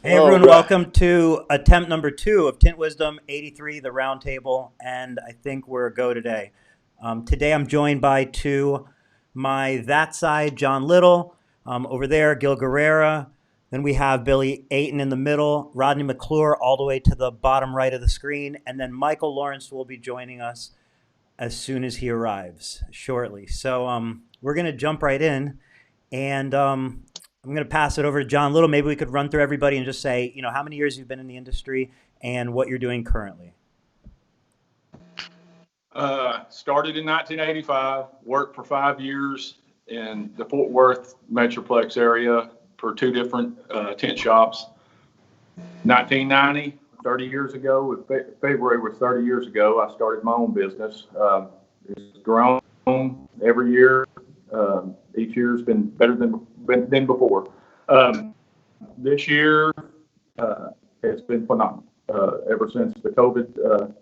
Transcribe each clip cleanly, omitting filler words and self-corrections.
Hey everyone, welcome to attempt number 2 of Tint Wisdom 83, the Roundtable, and I think we're a go today. Today I'm joined by that side, John Little, over there, Gil Guerrera. Then we have Billy Ayton in the middle, Rodney McClure all the way to the bottom right of the screen, and then Michael Lawrence will be joining us as soon as he arrives shortly. So we're going to jump right in, and I'm going to pass it over to John Little. Maybe we could run through everybody and just say, how many years you've been in the industry and what you're doing currently. Started in 1985, worked for 5 years in the Fort Worth Metroplex area for two different tent shops. 1990, 30 years ago, February was 30 years ago, I started my own business. It's grown every year. Each year's been better than before. This year, it's been phenomenal. Ever since the COVID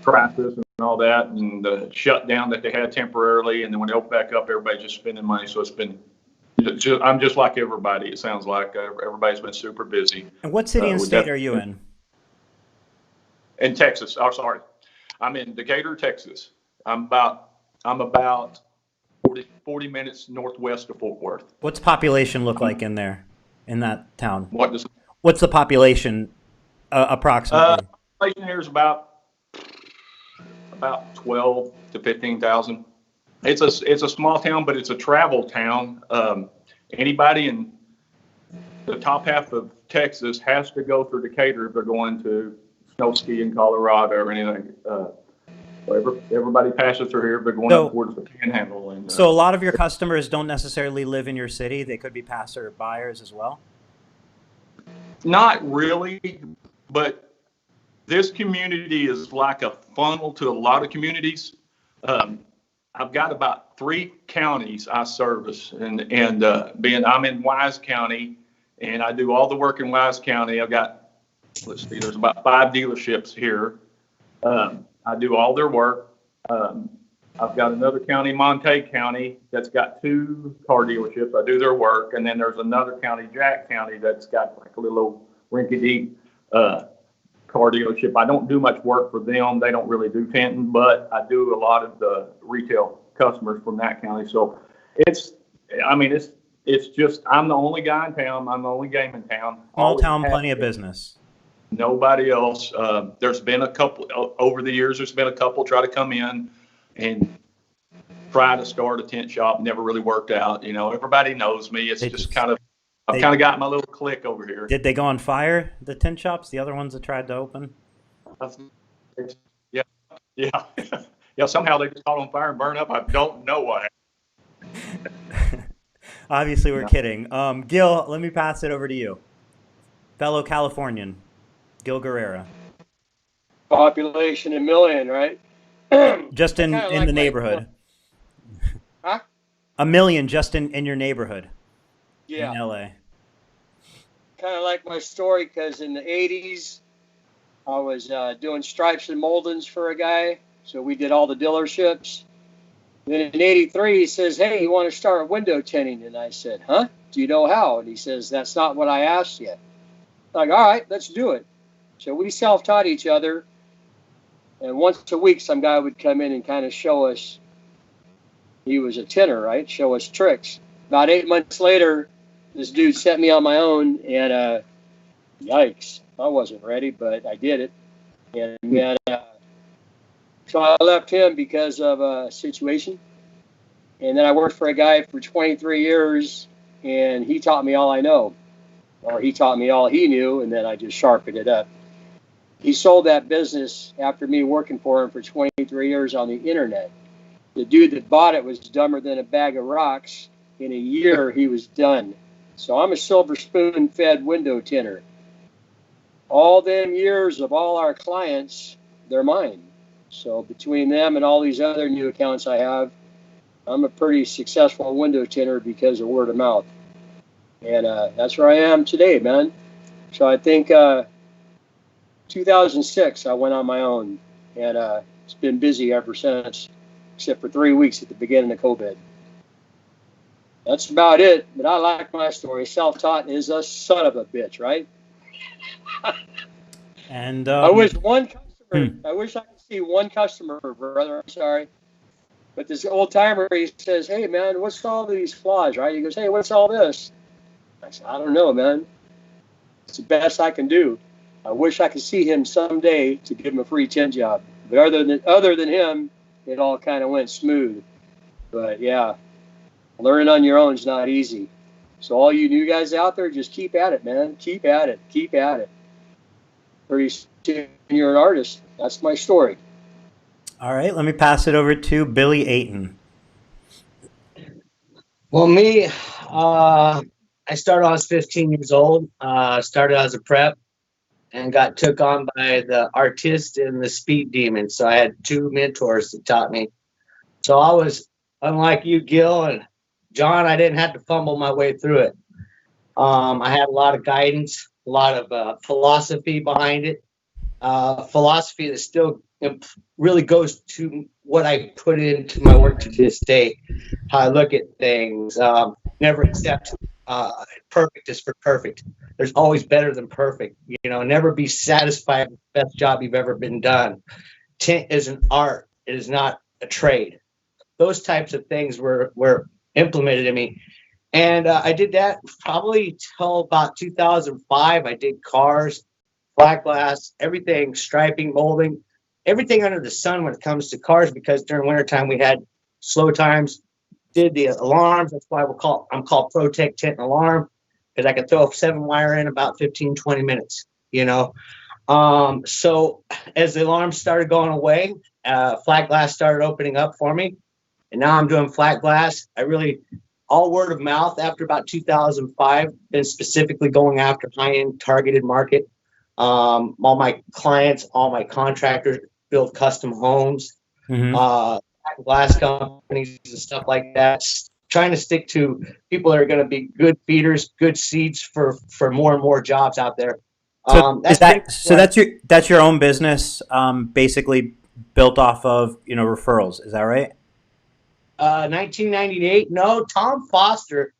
crisis and all that, and the shutdown that they had temporarily, and then when they opened back up, everybody's just spending money. So it's been, I'm just like everybody. It sounds like everybody's been super busy. And what city and state are you in? In Texas. Oh, sorry, I'm in Decatur, Texas. I'm about 40 minutes northwest of Fort Worth. What's population look like in that town? What's the population approximately? Population here is about 12 to 15,000. It's a small town, but it's a travel town. Anybody in the top half of Texas has to go through Decatur if they're going to snow ski in Colorado or anything. Everybody passes through here if they're going up towards the Panhandle. And so a lot of your customers don't necessarily live in your city. They could be passer buyers as well. Not really, but this community is like a funnel to a lot of communities. I've got about 3 counties I service, and I'm in Wise County, and I do all the work in Wise County. I've got, there's about 5 dealerships here. I do all their work. I've got another county, Montague County, that's got 2 car dealerships. I do their work, and then there's another county, Jack County, that's got like a little old rinky-dink car dealership. I don't do much work for them. They don't really do tinting, but I do a lot of the retail customers from that county. So it's just, I'm the only guy in town. I'm the only game in town. Small town, plenty of business. Nobody else. There's been a couple over the years. There's been a couple try to come in and try to start a tent shop. Never really worked out. Everybody knows me. It's just kind of, I've kind of got my little clique over here. Did they go on fire, the tent shops, the other ones that tried to open? Yeah. Somehow they just caught on fire and burned up. I don't know what happened. Obviously, we're kidding. Gil, let me pass it over to you. Fellow Californian, Gil Guerrera. Population 1 million, right? Just in the neighborhood. Huh? 1 million just in your neighborhood. Yeah. In LA. Kind of like my story, because in the 80s, I was doing stripes and moldings for a guy. So we did all the dealerships. Then in 83, he says, "Hey, you want to start window tinting?" And I said, "Huh? Do you know how?" And he says, "That's not what I asked you." Like, all right, let's do it. So we self-taught each other. And once a week, some guy would come in and kind of show us. He was a tinner, right? Show us tricks. About 8 months later, this dude sent me on my own, and yikes, I wasn't ready, but I did it. And so I left him because of a situation. And then I worked for a guy for 23 years, and he taught me all I know. Or he taught me all he knew, and then I just sharpened it up. He sold that business after me working for him for 23 years on the internet. The dude that bought it was dumber than a bag of rocks. In a year, he was done. So I'm a silver spoon-fed window tinner. All them years of all our clients, they're mine. So between them and all these other new accounts I have, I'm a pretty successful window tinner because of word of mouth. And that's where I am today, man. So I think 2006, I went on my own, and it's been busy ever since, except for 3 weeks at the beginning of COVID. That's about it, but I like my story. Self-taught is a son of a bitch, right? And I wish one customer, hmm. I wish I could see one customer, brother. I'm sorry. But this old timer, he says, "Hey, man, what's all these flaws, right?" He goes, "Hey, what's all this?" I said, "I don't know, man. It's the best I can do. I wish I could see him someday to give him a free tint job." But other than him, it all kind of went smooth. But yeah, learning on your own is not easy. So all you new guys out there, just keep at it, man. Keep at it. Keep at it. Pretty soon you're an artist. That's my story. All right, let me pass it over to Billy Ayton. Well, me, I started when I was 15 years old. Started as a prep and got took on by the artist and the speed demon. So I had two mentors that taught me. So I was, unlike you, Gil and John, I didn't have to fumble my way through it. I had a lot of guidance, a lot of philosophy behind it. Philosophy that still really goes to what I put into my work to this day, how I look at things. Never accept perfect is for perfect. There's always better than perfect. Never be satisfied with the best job you've ever been done. Tint is an art. It is not a trade. Those types of things were implemented in me. And I did that probably till about 2005. I did cars, flat glass, everything, striping, molding, everything under the sun when it comes to cars, because during wintertime we had slow times, did the alarms. That's why I'm called Protect Tint and Alarm, because I could throw a 7-wire in about 15, 20 minutes, So as the alarms started going away, flat glass started opening up for me. And now I'm doing flat glass. All word of mouth after about 2005, been specifically going after high-end targeted market. All my clients, all my contractors build custom homes, glass companies and stuff like that. Trying to stick to people that are going to be good feeders, good seeds for more and more jobs out there. So that's your own business, basically built off of referrals. Is that right? 1998. No, Tom Foster.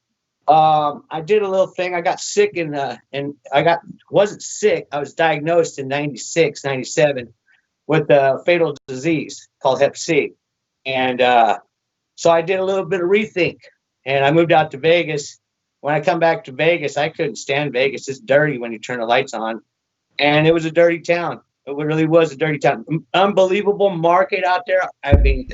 I did a little thing. I got sick wasn't sick. I was diagnosed in 96, 97 with a fatal disease called Hep C. And so I did a little bit of rethink and I moved out to Vegas. When I come back to Vegas, I couldn't stand Vegas. It's dirty when you turn the lights on. And it was a dirty town. It really was a dirty town. Unbelievable market out there. I mean,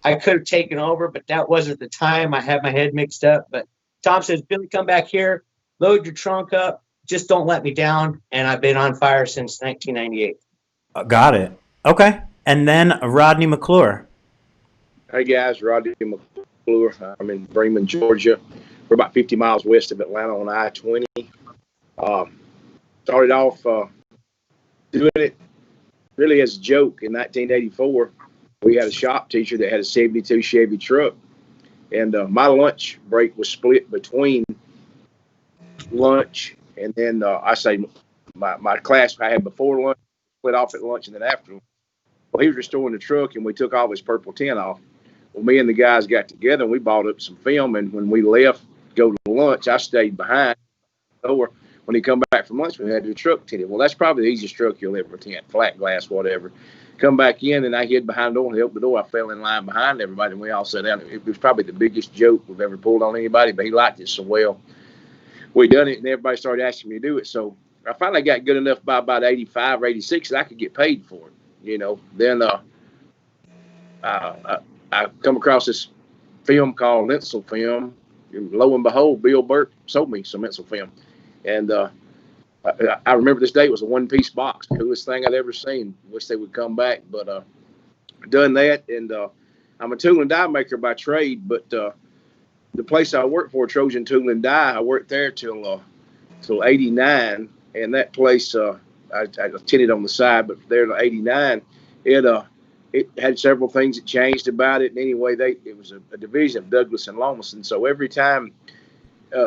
I could have taken over, but that wasn't the time. I had my head mixed up. But Tom says, "Billy, come back here, load your trunk up. Just don't let me down." And I've been on fire since 1998. Got it. Okay. And then Rodney McClure. Hey guys, Rodney McClure. I'm in Bremen, Georgia. We're about 50 miles west of Atlanta on I-20. Started off doing it really as a joke in 1984. We had a shop teacher that had a 72 Chevy truck, and my lunch break was split between lunch and then my class I had before lunch split off at lunch and then after lunch. Well, he was restoring the truck, and we took all his purple tint off. Well, me and the guys got together, and we bought up some film, and when we left to go to lunch, I stayed behind. Or when he come back from lunch, we had the truck tinted. Well, that's probably the easiest truck you'll ever tint, flat glass, whatever. Come back in, and I hid behind the door, and he opened the door. I fell in line behind everybody, and we all sat down. It was probably the biggest joke we've ever pulled on anybody, but he liked it so well. We done it, and everybody started asking me to do it. So I finally got good enough by about 85 or 86 that I could get paid for it. Then I come across this film called Linseed film. And lo and behold, Bill Burke sold me some Linseed film. And I remember this day. It was a one-piece box. The coolest thing I'd ever seen. Wish they would come back. But done that. And I'm a tool and die maker by trade. But the place I worked for, Trojan Tool and Die, I worked there till 89. And that place, I tinted on the side. But there till 89, it had several things that changed about it. And anyway, it was a division of Douglas and Lomason. So every time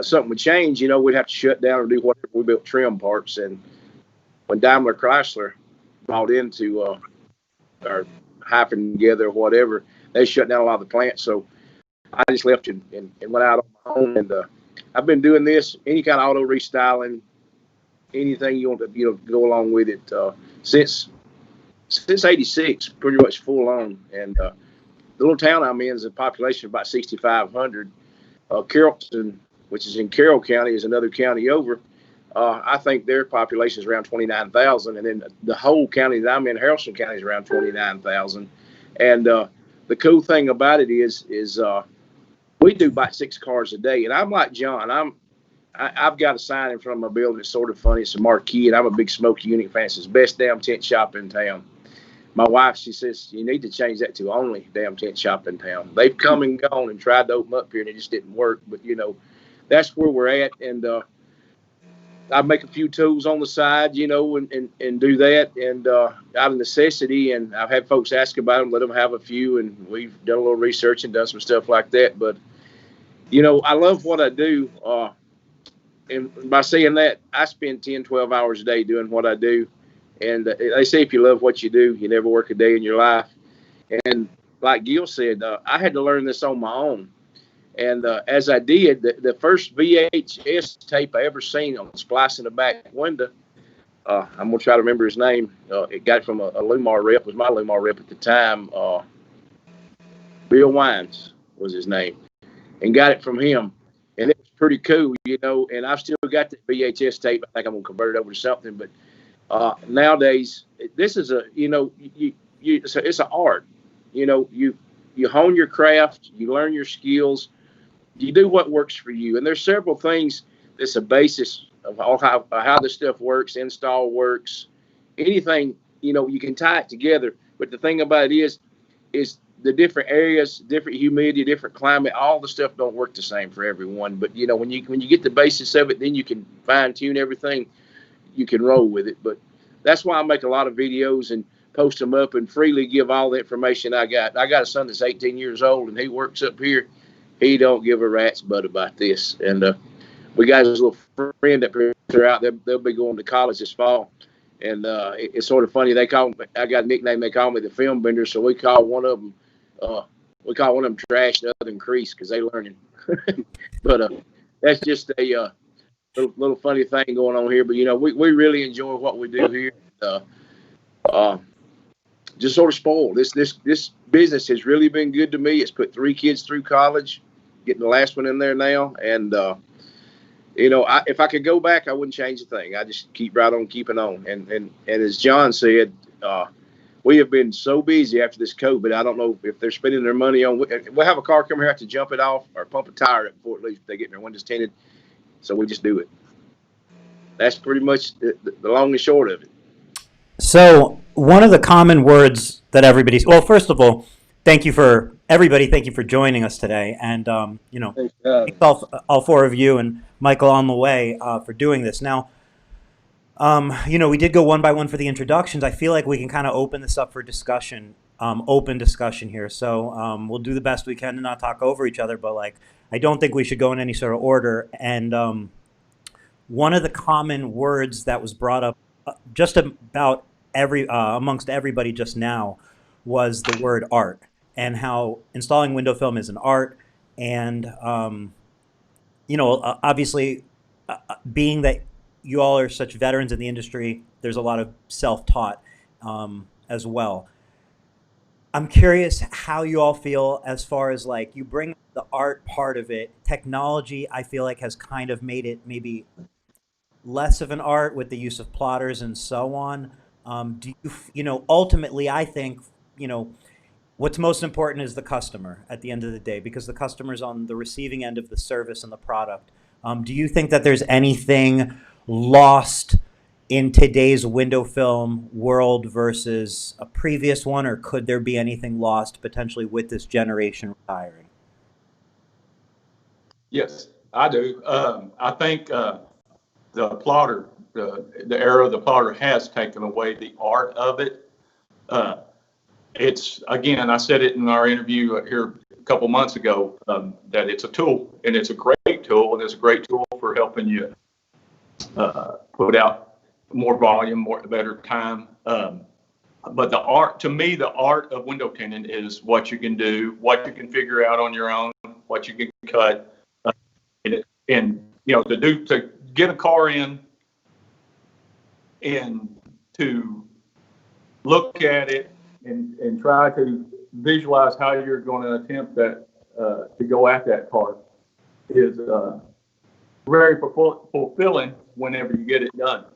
something would change, we'd have to shut down or do whatever. We built trim parts. And when Daimler Chrysler bought into or hyphen together or whatever, they shut down a lot of the plants. So I just left and went out on my own. And I've been doing this, any kind of auto restyling, anything you want to go along with it. Since '86, pretty much full on. And the little town I'm in is a population of about 6,500. Carrollton, which is in Carroll County, is another county over. I think their population is around 29,000, and then the whole county that I'm in, Haralson County, is around 29,000. And the cool thing about it is we do about 6 cars a day. And I'm like John. I've got a sign in front of my building that's sort of funny. It's a marquee, and I'm a big Smoky Unit fan. It's the best damn tent shop in town. My wife, she says, you need to change that to only damn tent shop in town. They've come and gone and tried to open up here, and it just didn't work. But, that's where we're at. And I make a few tools on the side, and do that. And out of necessity, and I've had folks ask about them, let them have a few, and we've done a little research and done some stuff like that. But, I love what I do. And by saying that, I spend 10, 12 hours a day doing what I do. And they say if you love what you do, you never work a day in your life. And like Gil said, I had to learn this on my own. And as I did, the first VHS tape I ever seen on splicing the back window, I'm going to try to remember his name. It got it from a Lumar rep, was my Lumar rep at the time. Bill Wines was his name. And got it from him. And it was pretty cool, and I've still got the VHS tape. I think I'm going to convert it over to something. But nowadays, this is it's an art. You hone your craft, you learn your skills, you do what works for you. And there's several things that's a basis of how this stuff works, install works, anything, you can tie it together. But the thing about it is the different areas, different humidity, different climate, all the stuff don't work the same for everyone. But, when you get the basis of it, then you can fine tune everything. You can roll with it. But that's why I make a lot of videos and post them up and freely give all the information I got. I got a son that's 18 years old, and he works up here. He don't give a rat's butt about this. And we got his little friend up here. They're out there. They'll be going to college this fall. And it's sort of funny. I got a nickname. They call me the film bender. So we call one of them trash, the other than crease, because they learning. But that's just a little funny thing going on here. But we really enjoy what we do here. Just sort of spoiled. This business has really been good to me. It's put 3 kids through college, getting the last one in there now. And if I could go back, I wouldn't change a thing. I just keep right on keeping on. And as John said, we have been so busy after this COVID. I don't know if they're spending their money on. We'll have a car come here, have to jump it off or pump a tire up before at least they get their windows tinted. So we just do it. That's pretty much the long and short of it. So one of the common words that well, first of all, thank you for joining us today. And, thanks all 4 of you and Michael on the way for doing this. Now, we did go one by one for the introductions. I feel like we can kind of open this up for discussion, open discussion here. So we'll do the best we can to not talk over each other, but I don't think we should go in any sort of order. And one of the common words that was brought up just about amongst everybody just now was the word art, and how installing window film is an art. And obviously, being that you all are such veterans in the industry, there's a lot of self-taught as well. I'm curious how you all feel as far as you bring the art part of it. Technology, I feel like, has kind of made it maybe less of an art with the use of plotters and so on. Do you, ultimately, I think, what's most important is the customer at the end of the day, because the customer's on the receiving end of the service and the product. Do you think that there's anything lost in today's window film world versus a previous one, or could there be anything lost potentially with this generation retiring? Yes, I do. I think the plotter, the era of the plotter has taken away the art of it. It's, again, I said it in our interview here a couple months ago, that it's a tool, and it's a great tool, and it's a great tool for helping you put out more volume, better time. But the art, to me, the art of window tinting is what you can do, what you can figure out on your own, what you can cut, and to get a car in and to look at it and try to visualize how you're going to attempt that to go at that part is very fulfilling whenever you get it done.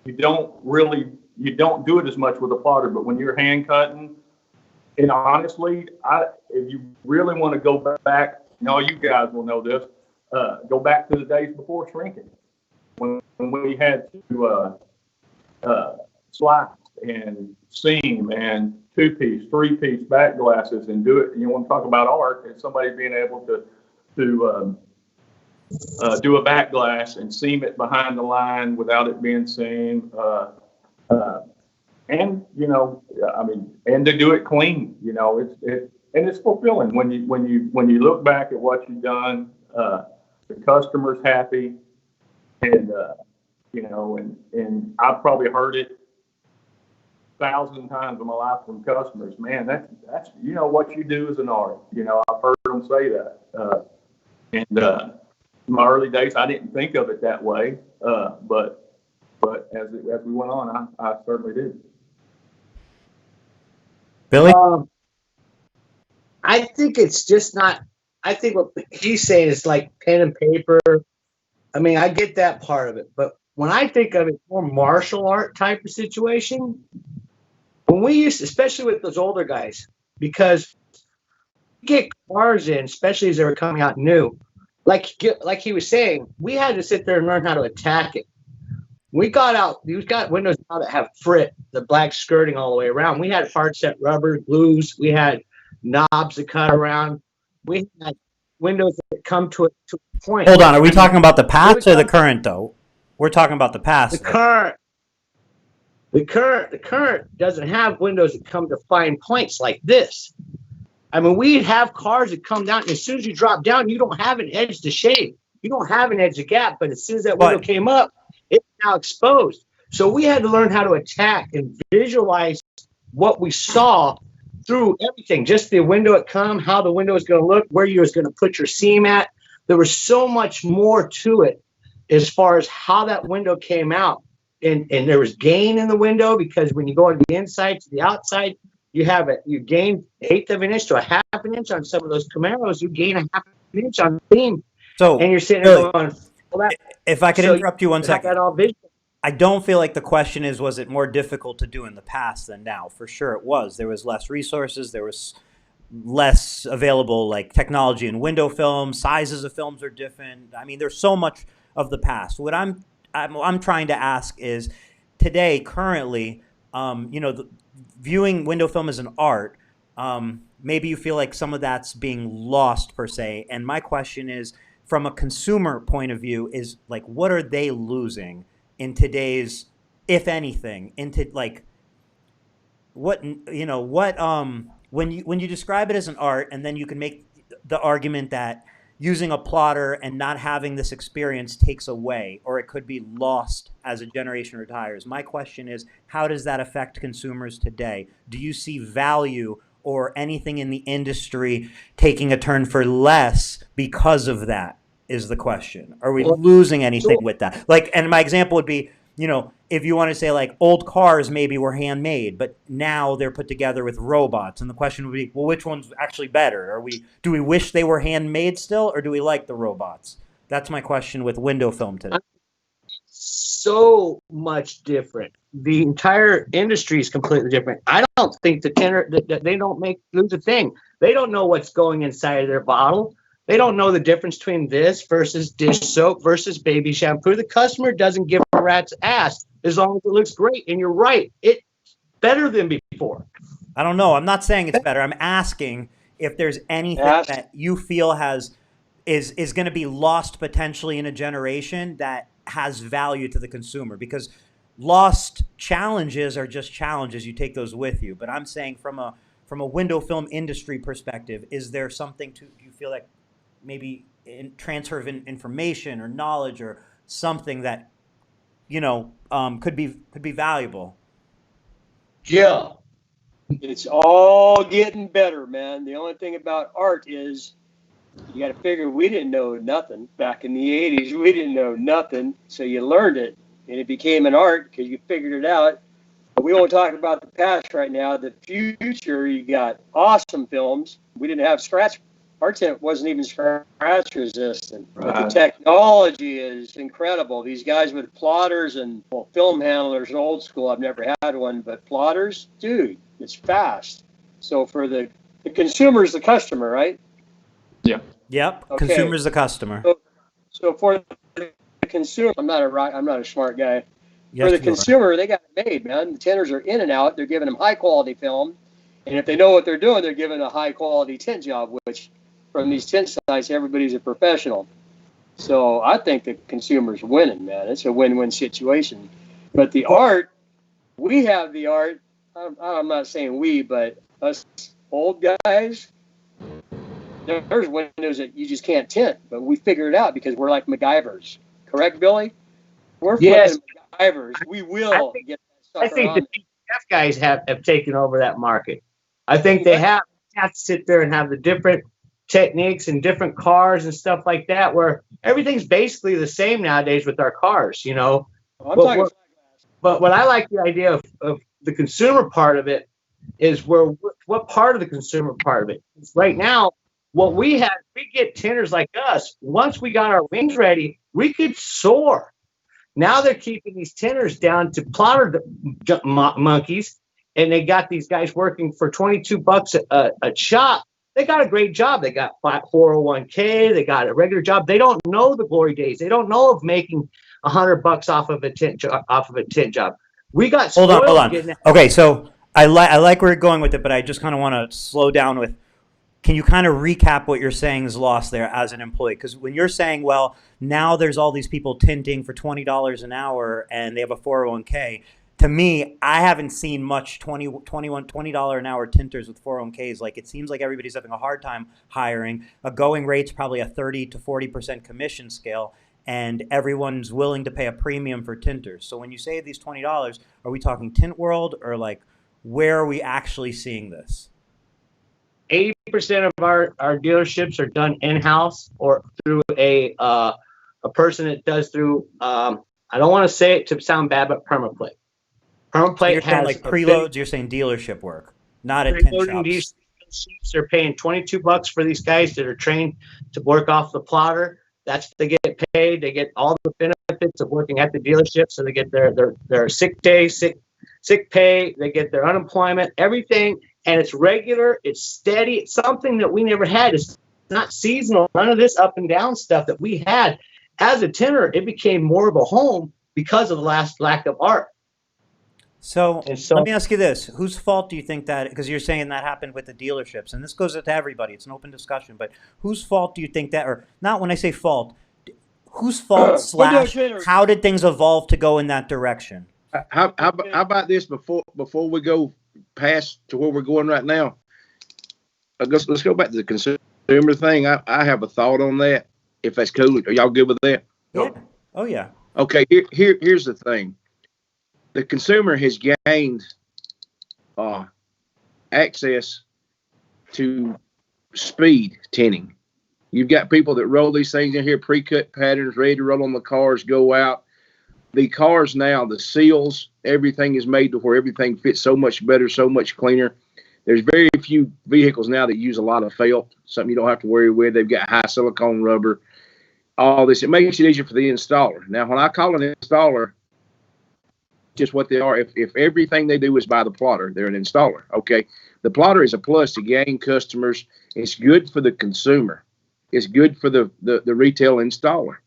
You don't do it as much with a plotter, but when you're hand cutting, and honestly, if you really want to go back, and all you guys will know this, go back to the days before shrinking, when we had to slice and seam and 2-piece, 3-piece back glasses and do it. You want to talk about art and somebody being able to do a back glass and seam it behind the line without it being seamed. And and to do it clean, it's fulfilling when you look back at what you've done. The customer's happy, and and I've probably heard it 1,000 times in my life from customers. Man, that's what you do is an art. I've heard them say that. And in my early days, I didn't think of it that way, but as we went on, I certainly did. Billy? I think it's just not. I think what he's saying is like pen and paper. I mean, I get that part of it, but when I think of it more martial art type of situation, when we used to, especially with those older guys, because we get cars in, especially as they were coming out new, like he was saying, we had to sit there and learn how to attack it. We got windows now that have frit, the black skirting all the way around. We had hard set rubber, glues. We had knobs that cut around. We had windows that come to a point. Hold on, are we talking about the past or the current, though? We're talking about the past. The current doesn't have windows that come to fine points like this. I mean, we have cars that come down, and as soon as you drop down, you don't have an edge to shave. You don't have an edge to gap, but as soon as that window came up, it's now exposed. So we had to learn how to attack and visualize what we saw through everything, just the window it come, how the window is going to look, where you was going to put your seam at. There was so much more to it as far as how that window came out. And there was gain in the window, because when you go on the inside to the outside, you gain 1/8 of an inch to a 1/2 an inch on some of those Camaros. You gain a 1/2 an inch on the seam. So, and you're sitting there going, well, if I could interrupt you one second. That all visual. I don't feel like the question is, was it more difficult to do in the past than now? For sure it was. There was less resources. There was less available, like technology and window film. Sizes of films are different. I mean, there's so much of the past. What I'm trying to ask is, today, currently, viewing window film as an art, maybe you feel like some of that's being lost per se. And my question is, from a consumer point of view, is like, what are they losing in today's, if anything, into like, when you describe it as an art, and then you can make the argument that using a plotter and not having this experience takes away, or it could be lost as a generation retires. My question is, how does that affect consumers today? Do you see value or anything in the industry taking a turn for less because of that, is the question. Are we losing anything with that? Like, and my example would be, if you want to say like old cars maybe were handmade, but now they're put together with robots. And the question would be, well, which one's actually better? Do we wish they were handmade still, or do we like the robots? That's my question with window film today. So much different. The entire industry is completely different. I don't think that they don't lose a thing. They don't know what's going inside of their bottle. They don't know the difference between this versus dish soap versus baby shampoo. The customer doesn't give a rat's ass as long as it looks great. And you're right, it's better than before. I don't know. I'm not saying it's better. I'm asking if there's anything that you feel is going to be lost potentially in a generation that has value to the consumer. Because lost challenges are just challenges. You take those with you. But I'm saying from a window film industry perspective, is there something do you feel like maybe transfer of information or knowledge or something that could be valuable? Yeah, it's all getting better, man. The only thing about art is you got to figure we didn't know nothing back in the 80s. We didn't know nothing, so you learned it. and it became an art because you figured it out. But we won't talk about the past right now. The future, you got awesome films. We didn't have scratch. Our tint wasn't even scratch resistant. But the technology is incredible. These guys with plotters and film handlers, old school. I've never had one, but plotters, dude, it's fast. So for the consumer's the customer, right? Yeah. Yep. Okay. Consumer's the customer. So for the consumer, I'm not a smart guy. Yes, For the you are. consumer, they got it made, man. The tinters are in and out. They're giving them high quality film, and if they know what they're doing, they're giving a high quality tint job. Which, from these tint sites, everybody's a professional. So I think the consumer's winning, man. It's a win-win situation. But the art, we have the art. I'm not saying we, but us old guys. There's windows that you just can't tint, but we figured it out because we're like MacGyvers. Correct, Billy? We're Yes. flipping MacGyvers. We will get that I sucker think on. the PPF guys have taken over that market. I think they have to sit there and have the different techniques and different cars and stuff like that, where everything's basically the same nowadays with our cars, you know. But what I like the idea of the consumer part of it is what part of the consumer part of it? Right now, what we get tinters like us, once we got our wings ready, we could soar. Now they're keeping these tinters down to plotter monkeys, and they got these guys working for $22 a shop. They got a great job. They got 401k. They got a regular job. They don't know the glory days. They don't know of making $100 off of a tint job. We got Hold on. getting that. Okay, so I like where you're going with it, but I just kind of want to slow down with. Can you kind of recap what you're saying is lost there as an employee? Because when you're saying, well, now there's all these people tinting for $20 an hour and they have a 401k. To me, I haven't seen much $20 an hour tinters with 401ks. Like, it seems like everybody's having a hard time hiring. A going rate's probably a 30 to 40% commission scale, and everyone's willing to pay a premium for tinters. So when you say these $20, are we talking Tint World, or like, where are we actually seeing this? 80% of our dealerships are done in-house or through a person that does through, I don't want to say it to sound bad, but permaplate. Permaplate So you're saying has like preloads, you're saying dealership work, not at tint shops. They're paying $22 for these guys that are trained to work off the plotter. They get paid. They get all the benefits of working at the dealership. So they get their sick day, sick pay. They get their unemployment, everything. And it's regular, it's steady, it's something that we never had. It's not seasonal, none of this up and down stuff that we had. As a tinter, it became more of a home because of the lack of art. So let me ask you this. Whose fault do you think that, because you're saying that happened with the dealerships, and this goes to everybody, it's an open discussion, but whose fault do you think that, or not when I say fault, whose fault / how did things evolve to go in that direction? How about this before we go past to where we're going right now? Let's go back to the consumer thing. I have a thought on that. If that's cool, are y'all good with that? Yeah. Oh yeah. Okay. Here's the thing. The consumer has gained access to speed tinting. You've got people that roll these things in here, pre-cut patterns, ready to roll on the cars, go out. The cars now, the seals, everything is made to where everything fits so much better, so much cleaner. There's very few vehicles now that use a lot of felt, something you don't have to worry with. They've got high silicone rubber, all this. It makes it easier for the installer. Now, when I call an installer, just what they are, if everything they do is by the plotter, they're an installer, okay? The plotter is a plus to gain customers. It's good for the consumer. It's good for the retail installer,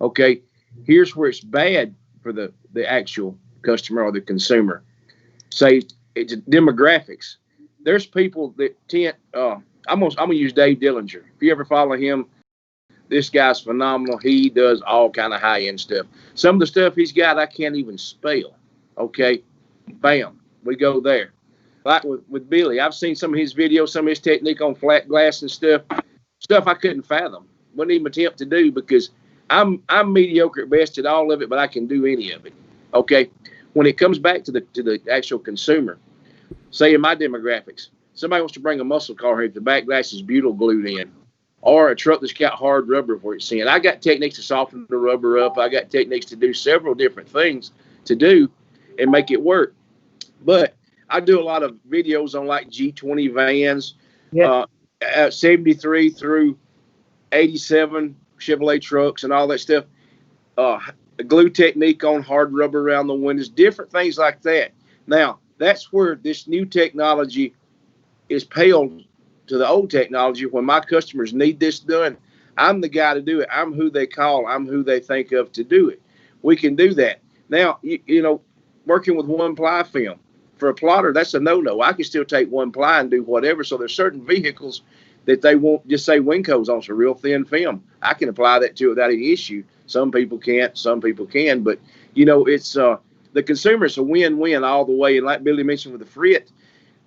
okay? Here's where it's bad for the actual customer or the consumer. Say it's demographics. There's people that tint. I'm gonna use Dave Dillinger. If you ever follow him, this guy's phenomenal. He does all kind of high end stuff. Some of the stuff he's got I can't even spell. Okay, bam, we go there. Like with Billy, I've seen some of his videos, some of his technique on flat glass and stuff I couldn't fathom. Wouldn't even attempt to do because I'm mediocre at best at all of it, but I can do any of it. Okay. When it comes back to the actual consumer, say in my demographics, somebody wants to bring a muscle car here, the back glass is butyl glued in. or a truck that's got hard rubber where it's in. I got techniques to soften the rubber up. I got techniques to do several different things to do and make it work. But I do a lot of videos on like G20 vans, Yeah. 73 through 87 Chevrolet trucks and all that stuff. Glue technique on hard rubber around the windows, different things like that. Now, that's where this new technology is pale to the old technology. When my customers need this done, I'm the guy to do it. I'm who they call. I'm who they think of to do it. We can do that. Now, you know, working with one ply film for a plotter, that's a no-no. I can still take one ply and do whatever. So there's certain vehicles that they won't just say Winco's on. It's a real thin film. I can apply that to it without any issue. Some people can't. Some people can. But, you know, it's the consumer. It's a win-win all the way. And like Billy mentioned with the frit,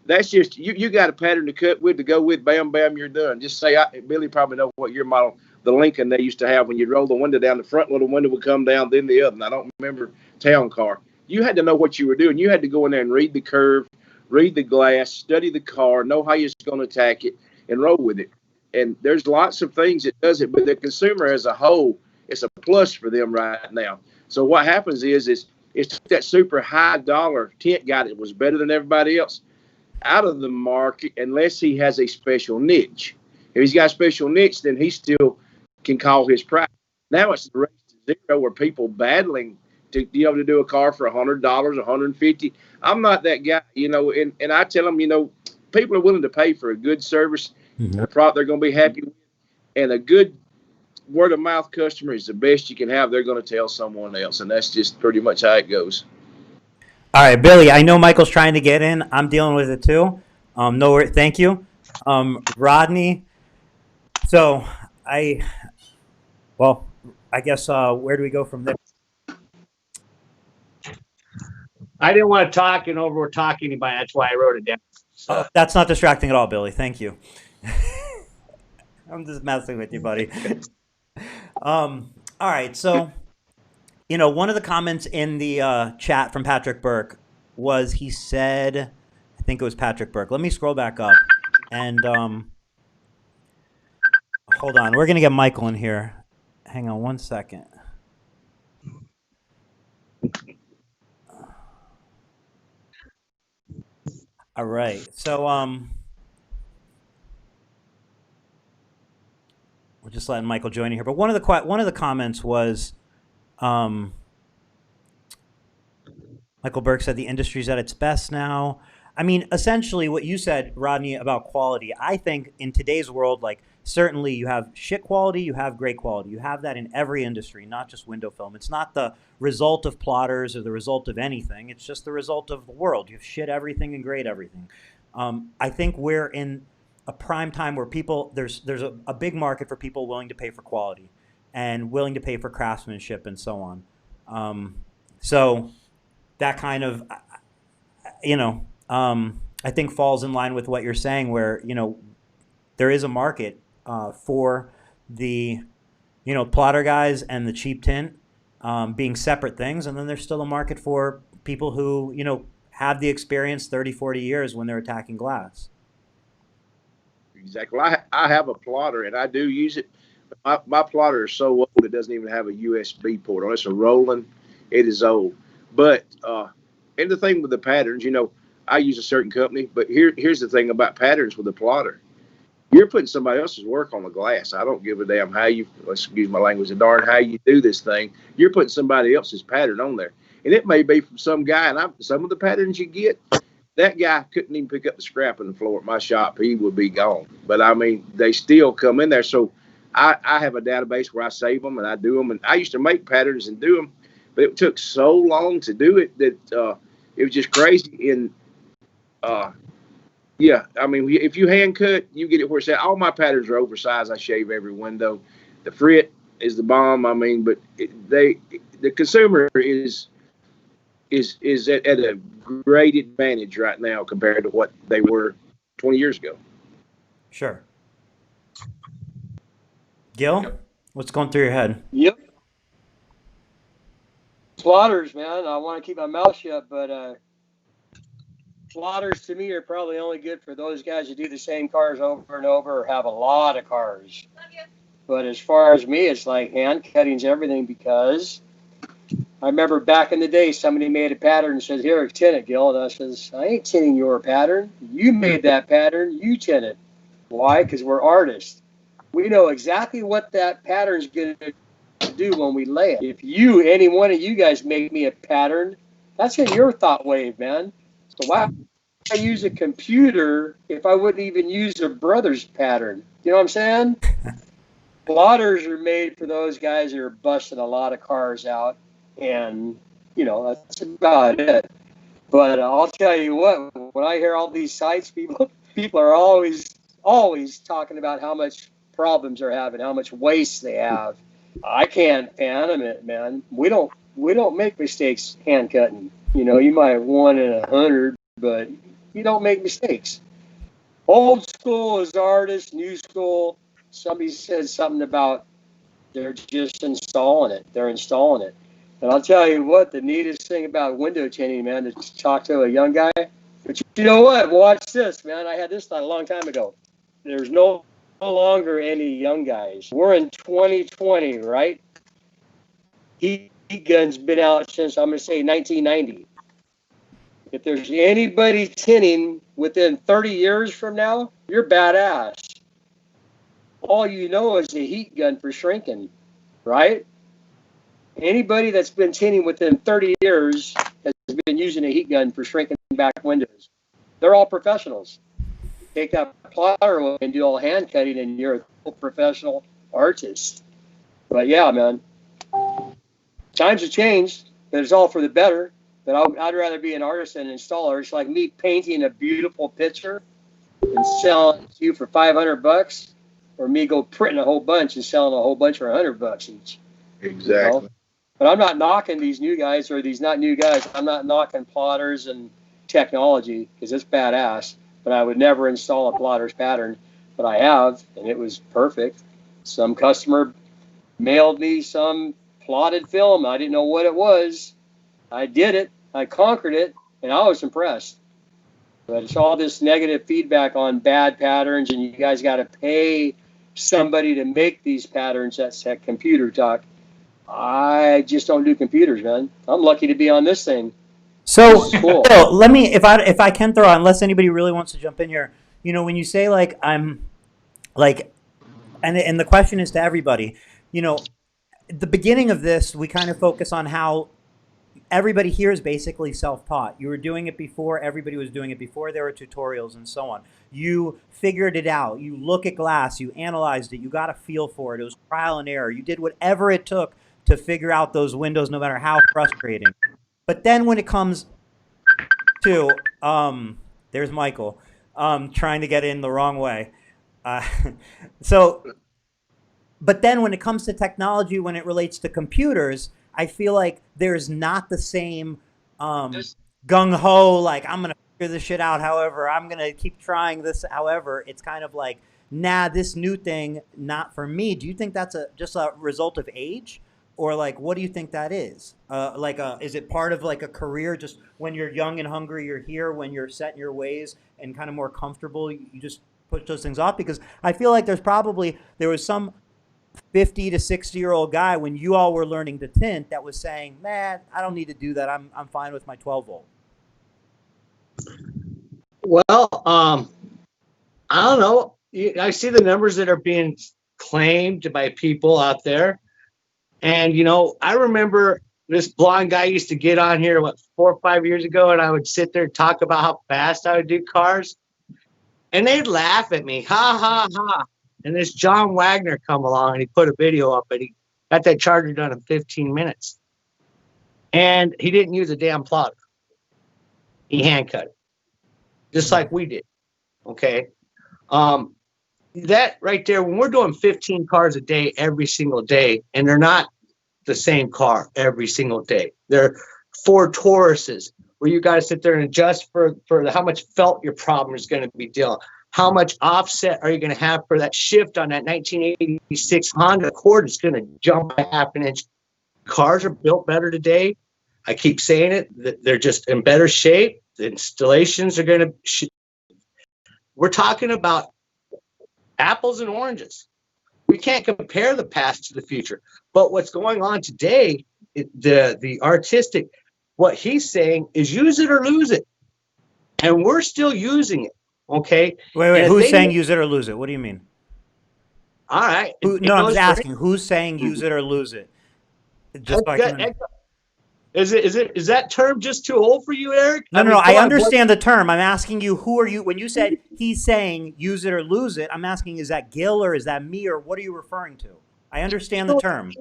that's just you got a pattern to cut with, to go with. Bam, bam, you're done. Just say, Billy probably know what your model, the Lincoln they used to have when you roll the window down, the front little window would come down, then the other. And I don't remember town car. You had to know what you were doing. You had to go in there and read the curve, read the glass, study the car, know how you're going to attack it, and roll with it. And there's lots of things that does it, but the consumer as a whole, it's a plus for them right now. So what happens is it's that super high dollar tint guy that was better than everybody else out of the market unless he has a special niche. If he's got a special niche, then he still can call his price. Now it's the race to zero where people battling to be able to do a car for $100, $150. I'm not that guy, you know, and I tell them, you know, people are willing to pay for a good service, a product they're going to be happy with, and a good word of mouth customer is the best you can have. They're going to tell someone else, and that's just pretty much how it goes. All right, Billy, I know Michael's trying to get in. I'm dealing with it too. Thank you. Rodney, so I guess where do we go from there? I didn't want to talk and over talk anybody. That's why I wrote it down. So. That's not distracting at all, Billy. Thank you. I'm just messing with you, buddy. All right, so you know, one of the comments in the chat from Patrick Burke was, he said, I think it was Patrick Burke. Let me scroll back up and hold on. We're gonna get Michael in here. Hang on one second. All right, so we're just letting Michael join in here. But one of the comments was, Michael Burke said the industry's at its best now. I mean, essentially what you said, Rodney, about quality, I think in today's world, like, certainly you have shit quality, you have great quality. You have that in every industry, not just window film. It's not the result of plotters or the result of anything. It's just the result of the world. You have shit everything and great everything. I think we're in a prime time where there's a big market for people willing to pay for quality and willing to pay for craftsmanship and so on. So that kind of, you know, I think falls in line with what you're saying, where, you know, there is a market for the, you know, plotter guys and the cheap tint being separate things. And then there's still a market for people who, you know, have the experience 30, 40 years when they're attacking glass. Exactly. I have a plotter and I do use it. My plotter is so old it doesn't even have a USB port on it. It's a Roland. It is old. But and the thing with the patterns, you know, I use a certain company, but here's the thing about patterns with the plotter. You're putting somebody else's work on the glass. I don't give a damn how you, let's use my language, darn how you do this thing. You're putting somebody else's pattern on there. And it may be from some guy, and some of the patterns you get, that guy couldn't even pick up the scrap on the floor at my shop. He would be gone. But, I mean, they still come in there. So I have a database where I save them and I do them. And I used to make patterns and do them, but it took so long to do it that it was just crazy. And, yeah, I mean, if you hand cut, you get it where it's at. All my patterns are oversized. I shave every window. The frit is the bomb. I mean, but the consumer is at a great advantage right now compared to what they were 20 years ago. Sure. Gil, Yep. What's going through your head? Yep. Plotters, man. I want to keep my mouth shut, but Plotters to me are probably only good for those guys who do the same cars over and over or have a lot of cars. But as far as me, it's like hand cutting's everything, because I remember back in the day, somebody made a pattern and said, "Here, tint it, Gil." And I says, "I ain't tinting your pattern. You made that pattern. You tint it." Why? Because we're artists. We know exactly what that pattern's going to do when we lay it. If any one of you guys make me a pattern, that's in your thought wave, man. So why I use a computer if I wouldn't even use a brother's pattern? You know what I'm saying? Plotters are made for those guys who are busting a lot of cars out, and that's about it. But I'll tell you what, when I hear all these sites, people are always talking about how much problems they're having, how much waste they have. I can't fathom it, man. We don't make mistakes hand cutting. You might have 1 in 100, but you don't make mistakes. Old school is artists, new school. Somebody said something about they're just installing it. They're installing it. And I'll tell you what, the neatest thing about window tinting, man, is to talk to a young guy. But you know what? Watch this, man. I had this thought a long time ago. There's no longer any young guys. We're in 2020, right? Heat gun's been out since, I'm going to say, 1990. If there's anybody tinting within 30 years from now, you're badass. All you know is a heat gun for shrinking, right? Anybody that's been tinting within 30 years has been using a heat gun for shrinking back windows. They're all professionals. Take that plotter and do all hand cutting, and you're a full professional artist. But yeah, man, times have changed, but it's all for the better. But I'd rather be an artist than an installer. It's like me painting a beautiful picture and selling it to you for $500, or me go printing a whole bunch and selling a whole bunch for $100 each. Exactly. But I'm not knocking these new guys, or these not new guys. I'm not knocking plotters and technology, because it's badass. But I would never install a plotter's pattern. But I have, and it was perfect. Some customer mailed me some plotted film. I didn't know what it was. I did it. I conquered it, and I was impressed. But it's all this negative feedback on bad patterns, and you guys got to pay somebody to make these patterns. That's that computer talk. I just don't do computers, man. I'm lucky to be on this thing. So, Cool. Phil, let me, if I can throw out, unless anybody really wants to jump in here, when you say like I'm like, and the question is to everybody, at the beginning of this, we kind of focus on how everybody here is basically self-taught. You were doing it before. Everybody was doing it before. There were tutorials and so on. You figured it out. You look at glass. You analyzed it. You got a feel for it. It was trial and error. You did whatever it took to figure out those windows, no matter how frustrating. But then when it comes to, there's Michael, trying to get in the wrong way. But then when it comes to technology, when it relates to computers, I feel like there's not the same gung-ho, like I'm going to figure this shit out, however, I'm going to keep trying this, however. It's kind of like, nah, this new thing, not for me. Do you think that's just a result of age? Or like, what do you think that is? Is it part of like a career? Just when you're young and hungry, you're here. When you're set in your ways and kind of more comfortable, you just push those things off. Because I feel like there was some 50 to 60-year-old guy when you all were learning to tint that was saying, man, I don't need to do that. I'm fine with my 12 volt. Well, I don't know. I see the numbers that are being claimed by people out there. And, I remember this blonde guy used to get on here, 4 or 5 years ago, and I would sit there and talk about how fast I would do cars. And they'd laugh at me, ha, ha, ha. And this John Wagner come along, and he put a video up, and he got that charger done in 15 minutes. And he didn't use a damn plotter. He hand cut it, just like we did, okay? That right there, when we're doing 15 cars a day every single day, and they're not the same car every single day. They're Ford Tauruses, where you got to sit there and adjust for how much felt your problem is going to be dealing. How much offset are you going to have for that shift on that 1986 Honda Accord? It's going to jump a half an inch. Cars are built better today. I keep saying it. They're just in better shape. The installations are going to, we're talking about apples and oranges. We can't compare the past to the future. But what's going on today, the artistic, what he's saying is use it or lose it. And we're still using it. Okay. Wait. Who's saying use it or lose it? What do you mean? All right. No, I'm just asking. Who's saying use it or lose it? Just so I can... Is that term just too old for you, Eric? No. I understand the term. I'm asking you, who are you? When you said he's saying use it or lose it, I'm asking, is that Gil or is that me or what are you referring to? I understand the term.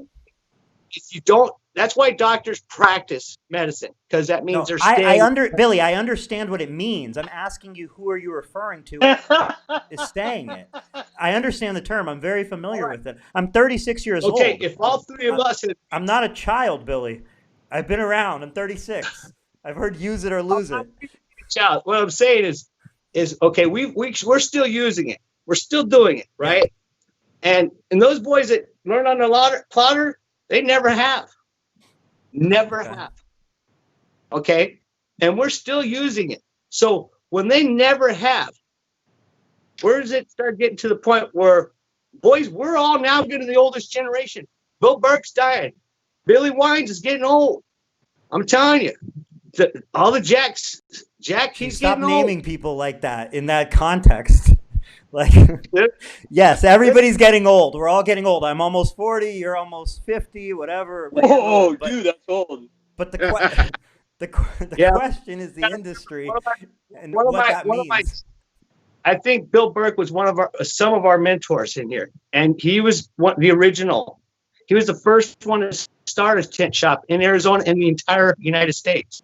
If you don't, that's why doctors practice medicine, because that means they're staying. Billy, I understand what it means. I'm asking you, who are you referring to is staying it. I understand the term. I'm very familiar with it. I'm 36 years old. Okay, if all three of us... I'm not a child, Billy. I've been around. I'm 36. I've heard use it or lose it. Child. What I'm saying is okay, we're still using it. We're still doing it, right? Yeah. And those boys that learn on the plotter, they never have. Never have. Okay? And we're still using it. So when they never have, where does it start getting to the point where, boys, we're all now getting the oldest generation. Bill Burke's dying. Billy Wines is getting old. I'm telling you. All the Jack, he's Stop getting old. naming people like that in that context. Like, yes, everybody's getting old. We're all getting old. I'm almost 40. You're almost 50. Whatever. Oh, dude, that's old. But the question is the industry and what that means. I think Bill Burke was some of our mentors in here, and he was the original. He was the first one to start a tint shop in Arizona and the entire United States.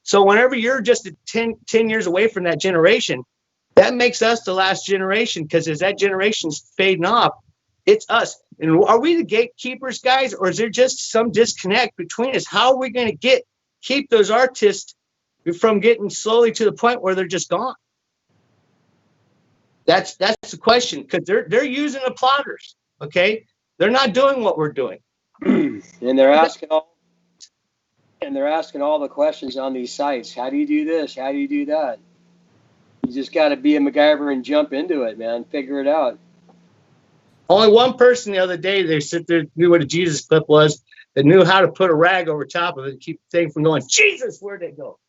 So whenever you're just 10 years away from that generation, that makes us the last generation, because as that generation's fading off, it's us. And are we the gatekeepers, guys, or is there just some disconnect between us? How are we going to keep those artists from getting slowly to the point where they're just gone? That's the question, because they're using the plotters, okay? They're not doing what we're doing. And they're asking all the questions on these sites. How do you do this? How do you do that? You just got to be a MacGyver and jump into it, man. Figure it out. Only one person the other day, they sit there, knew what a Jesus clip was, that knew how to put a rag over top of it and keep the thing from going, Jesus, where'd it go?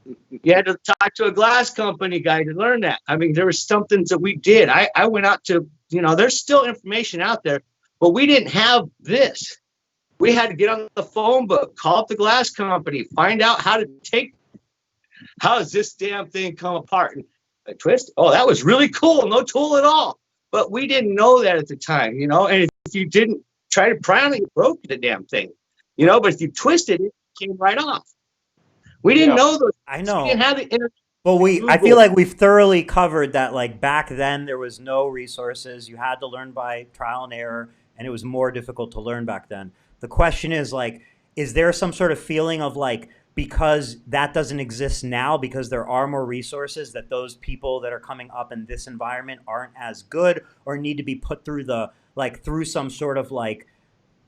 You had to talk to a glass company guy to learn that. I mean, there was some things that we did. I went out to, there's still information out there, but we didn't have this. We had to get on the phone book, call up the glass company, find out how does this damn thing come apart? And I twist. Oh, that was really cool. No tool at all. But we didn't know that at the time, and if you didn't try to pry on it, you broke the damn thing, but if you twisted it, it came right off. We didn't know those. I know. We didn't have the internet. Well, I feel like we've thoroughly covered that. Like back then, there was no resources. You had to learn by trial and error, and it was more difficult to learn back then. The question is, like, is there some sort of feeling of like, because that doesn't exist now, because there are more resources, that those people that are coming up in this environment aren't as good, or need to be put through through some sort of like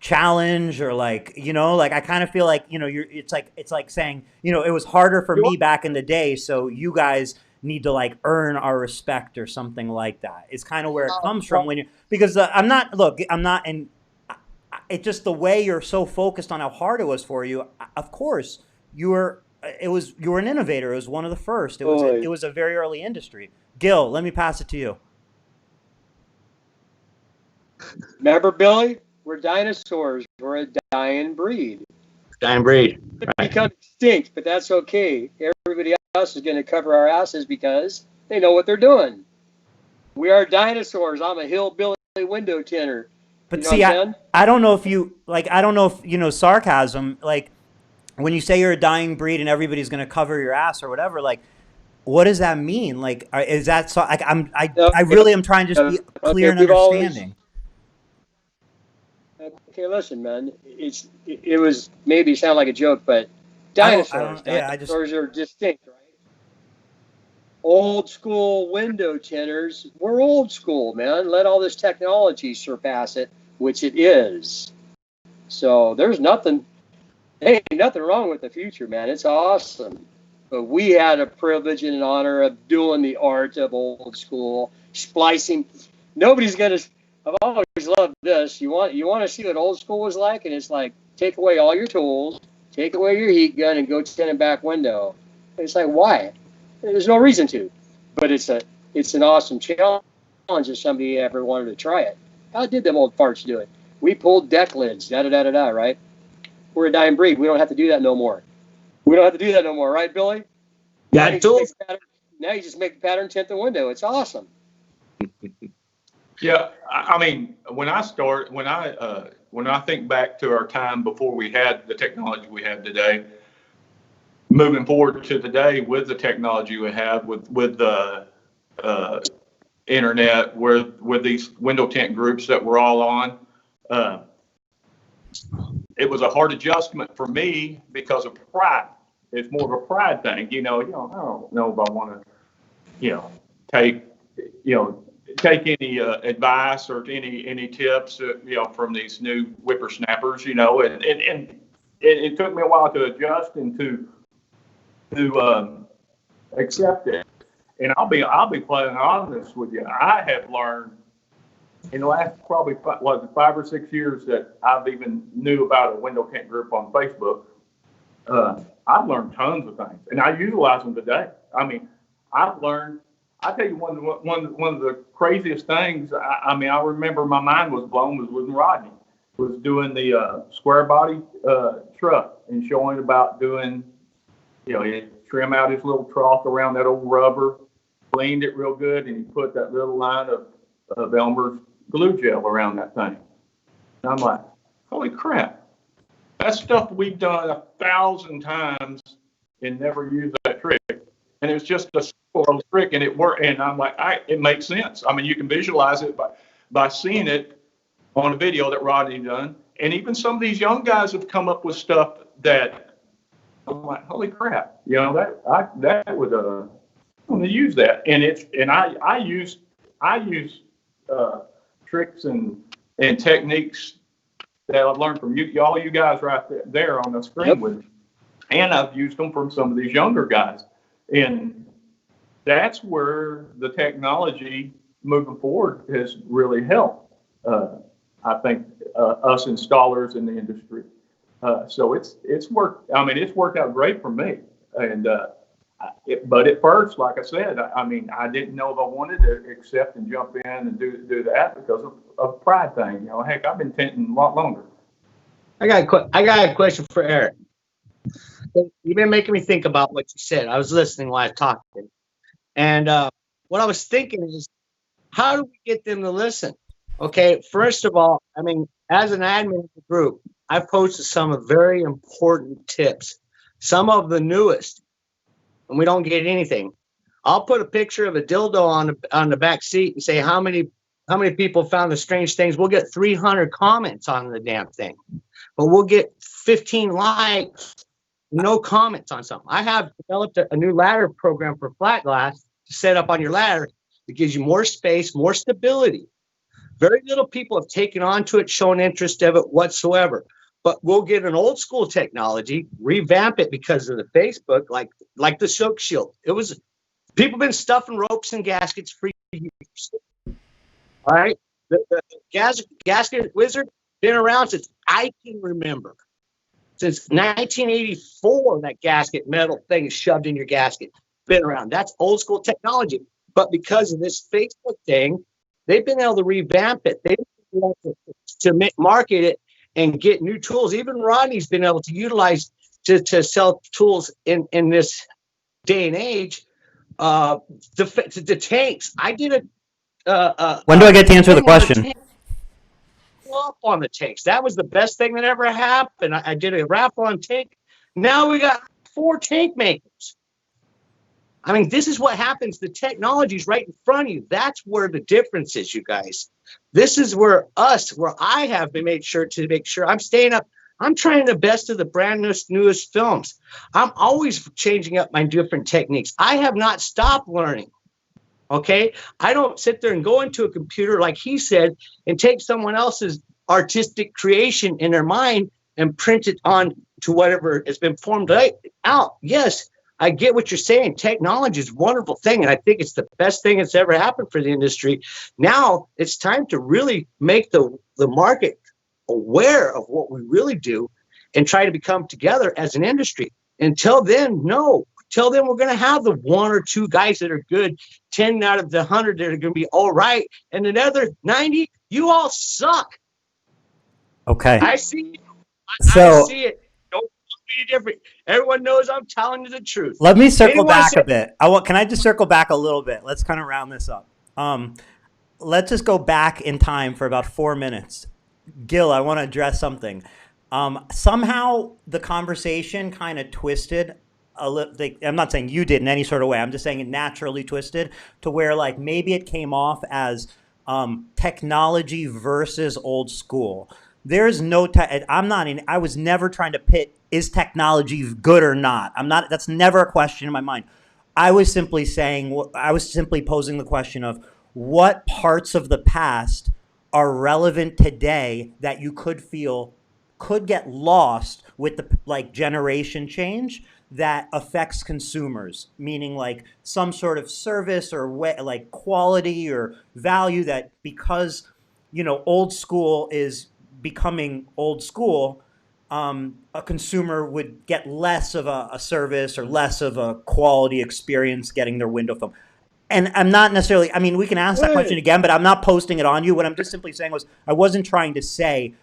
challenge, or like, I kind of feel like, it's like saying, it was harder for me back in the day, so you guys need to like earn our respect or something like that. It's kind of where it comes from because it's just the way you're so focused on how hard it was for you. Of course, you were an innovator. It was one of the first. It was a very early industry. Gil, let me pass it to you. Remember, Billy? We're dinosaurs. We're a dying breed. Dying breed. Right. Become extinct, but that's okay. Everybody else is going to cover our asses because they know what they're doing. We are dinosaurs. I'm a hillbilly window tinter. But see, I don't know if sarcasm, like when you say you're a dying breed and everybody's going to cover your ass or whatever, like, what does that mean? Like, is that so? Like, I really am trying to just be clear and understanding. Okay, listen, man. It was maybe sound like a joke, but dinosaurs are distinct, right? Old school window tinters. We're old school, man. Let all this technology surpass it, which it is. So there's nothing. Ain't nothing wrong with the future, man. It's awesome. But we had a privilege and an honor of doing the art of old school splicing. Nobody's gonna. I've always loved this. You want to see what old school was like, and it's like take away all your tools, take away your heat gun, and go tint a back window. And it's like why? There's no reason to, but it's an awesome challenge if somebody ever wanted to try it. How did them old farts do it? We pulled deck lids, da da da da da. Right? We're a dying breed. We don't have to do that no more. Right, Billy? Got tools. Now you just make the pattern tint the window. It's awesome. Yeah, I mean, when I think back to our time before we had the technology we have today, moving forward to today with the technology we have with the internet, with these window tint groups that we're all on, it was a hard adjustment for me because of pride. It's more of a pride thing, I don't know if I want to, take any advice or any tips, from these new whippersnappers, and it took me a while to adjust and to accept it. And I'll be plain honest with you. I have learned in the last probably 5 or 6 years that I've even knew about a window tint group on Facebook. I've learned tons of things, and I utilize them today. I mean, I've learned. I tell you, one of the craziest things. I remember my mind was blown was when Rodney was doing the square body truck and showing about doing, he trim out his little trough around that old rubber, cleaned it real good, and he put that little line of Elmer's glue gel around that thing. And I'm like, holy crap. That's stuff we've done 1,000 times and never used that trick. And it was just a simple little trick, and it worked. And I'm like, it makes sense. I mean, you can visualize it by seeing it on a video that Rodney done. And even some of these young guys have come up with stuff that I'm like, holy crap, that would I'm gonna use that. And I use tricks and techniques that I've learned from all you guys right there on the screen. Yep. With me. And I've used them from some of these younger guys. And that's where the technology moving forward has really helped, I think, us installers in the industry. So it's worked. I mean, it's worked out great for me. And but at first, like I said, I didn't know if I wanted to accept and jump in and do that because of pride thing. Heck, I've been tinting a lot longer. I got a question for Eric. You've been making me think about what you said. I was listening while I was talking. And what I was thinking is, how do we get them to listen? Okay, first of all, as an admin of the group, I posted some very important tips, some of the newest, and we don't get anything. I'll put a picture of a dildo on the back seat and say how many people found the strange things. We'll get 300 comments on the damn thing, but we'll get 15 likes, no comments on something. I have developed a new ladder program for flat glass to set up on your ladder. It gives you more space, more stability. Very little people have taken on to it, shown interest of it whatsoever. But we'll get an old school technology, revamp it because of the Facebook, like the Silk Shield. It was people been stuffing ropes and gaskets for years. All right, the gasket wizard been around since I can remember. Since 1984, that gasket metal thing is shoved in your gasket. Been around. That's old school technology. But because of this Facebook thing, they've been able to revamp it. They've been able to market it and get new tools. Even Rodney's been able to utilize to sell tools in this day and age. The tanks. I did when do I get to answer the question? Up on the tanks. That was the best thing that ever happened. I did a raffle on tank. Now we got 4 tank makers. This is what happens. The technology's right in front of you. That's where the difference is, you guys. This is where I have been made sure I'm staying up. I'm trying the best of the brand newest films. I'm always changing up my different techniques. I have not stopped learning. Okay, I don't sit there and go into a computer like he said and take someone else's artistic creation in their mind and print it on to whatever has been formed out. Yes, I get what you're saying. Technology is a wonderful thing, and I think it's the best thing that's ever happened for the industry. Now it's time to really make the market aware of what we really do and try to become together as an industry. Until then, no. Till then, we're going to have the 1 or 2 guys that are good, 10 out of the 100 that are going to be all right, and another 90, you all suck. Okay. I see it. So I see it. Don't be different. Everyone knows I'm telling you the truth. let me circle back a bit. Can I just circle back a little bit? Let's kind of round this up. Let's just go back in time for about 4 minutes. Gil, I want to address something. Somehow the conversation kind of twisted a little. I'm not saying you did in any sort of way. I'm just saying it naturally twisted to where like maybe it came off as technology versus old school. There's no. I was never trying to pit is technology good or not. I'm not. That's never a question in my mind. I was simply posing the question of what parts of the past are relevant today that you could feel could get lost with the like generation change that affects consumers, meaning like some sort of service or like quality or value that because, old school is becoming old school, a consumer would get less of a service or less of a quality experience getting their window film. And I'm not necessarily, we can ask that question again, but I'm not posting it on you. What I'm just simply saying was I wasn't trying to say,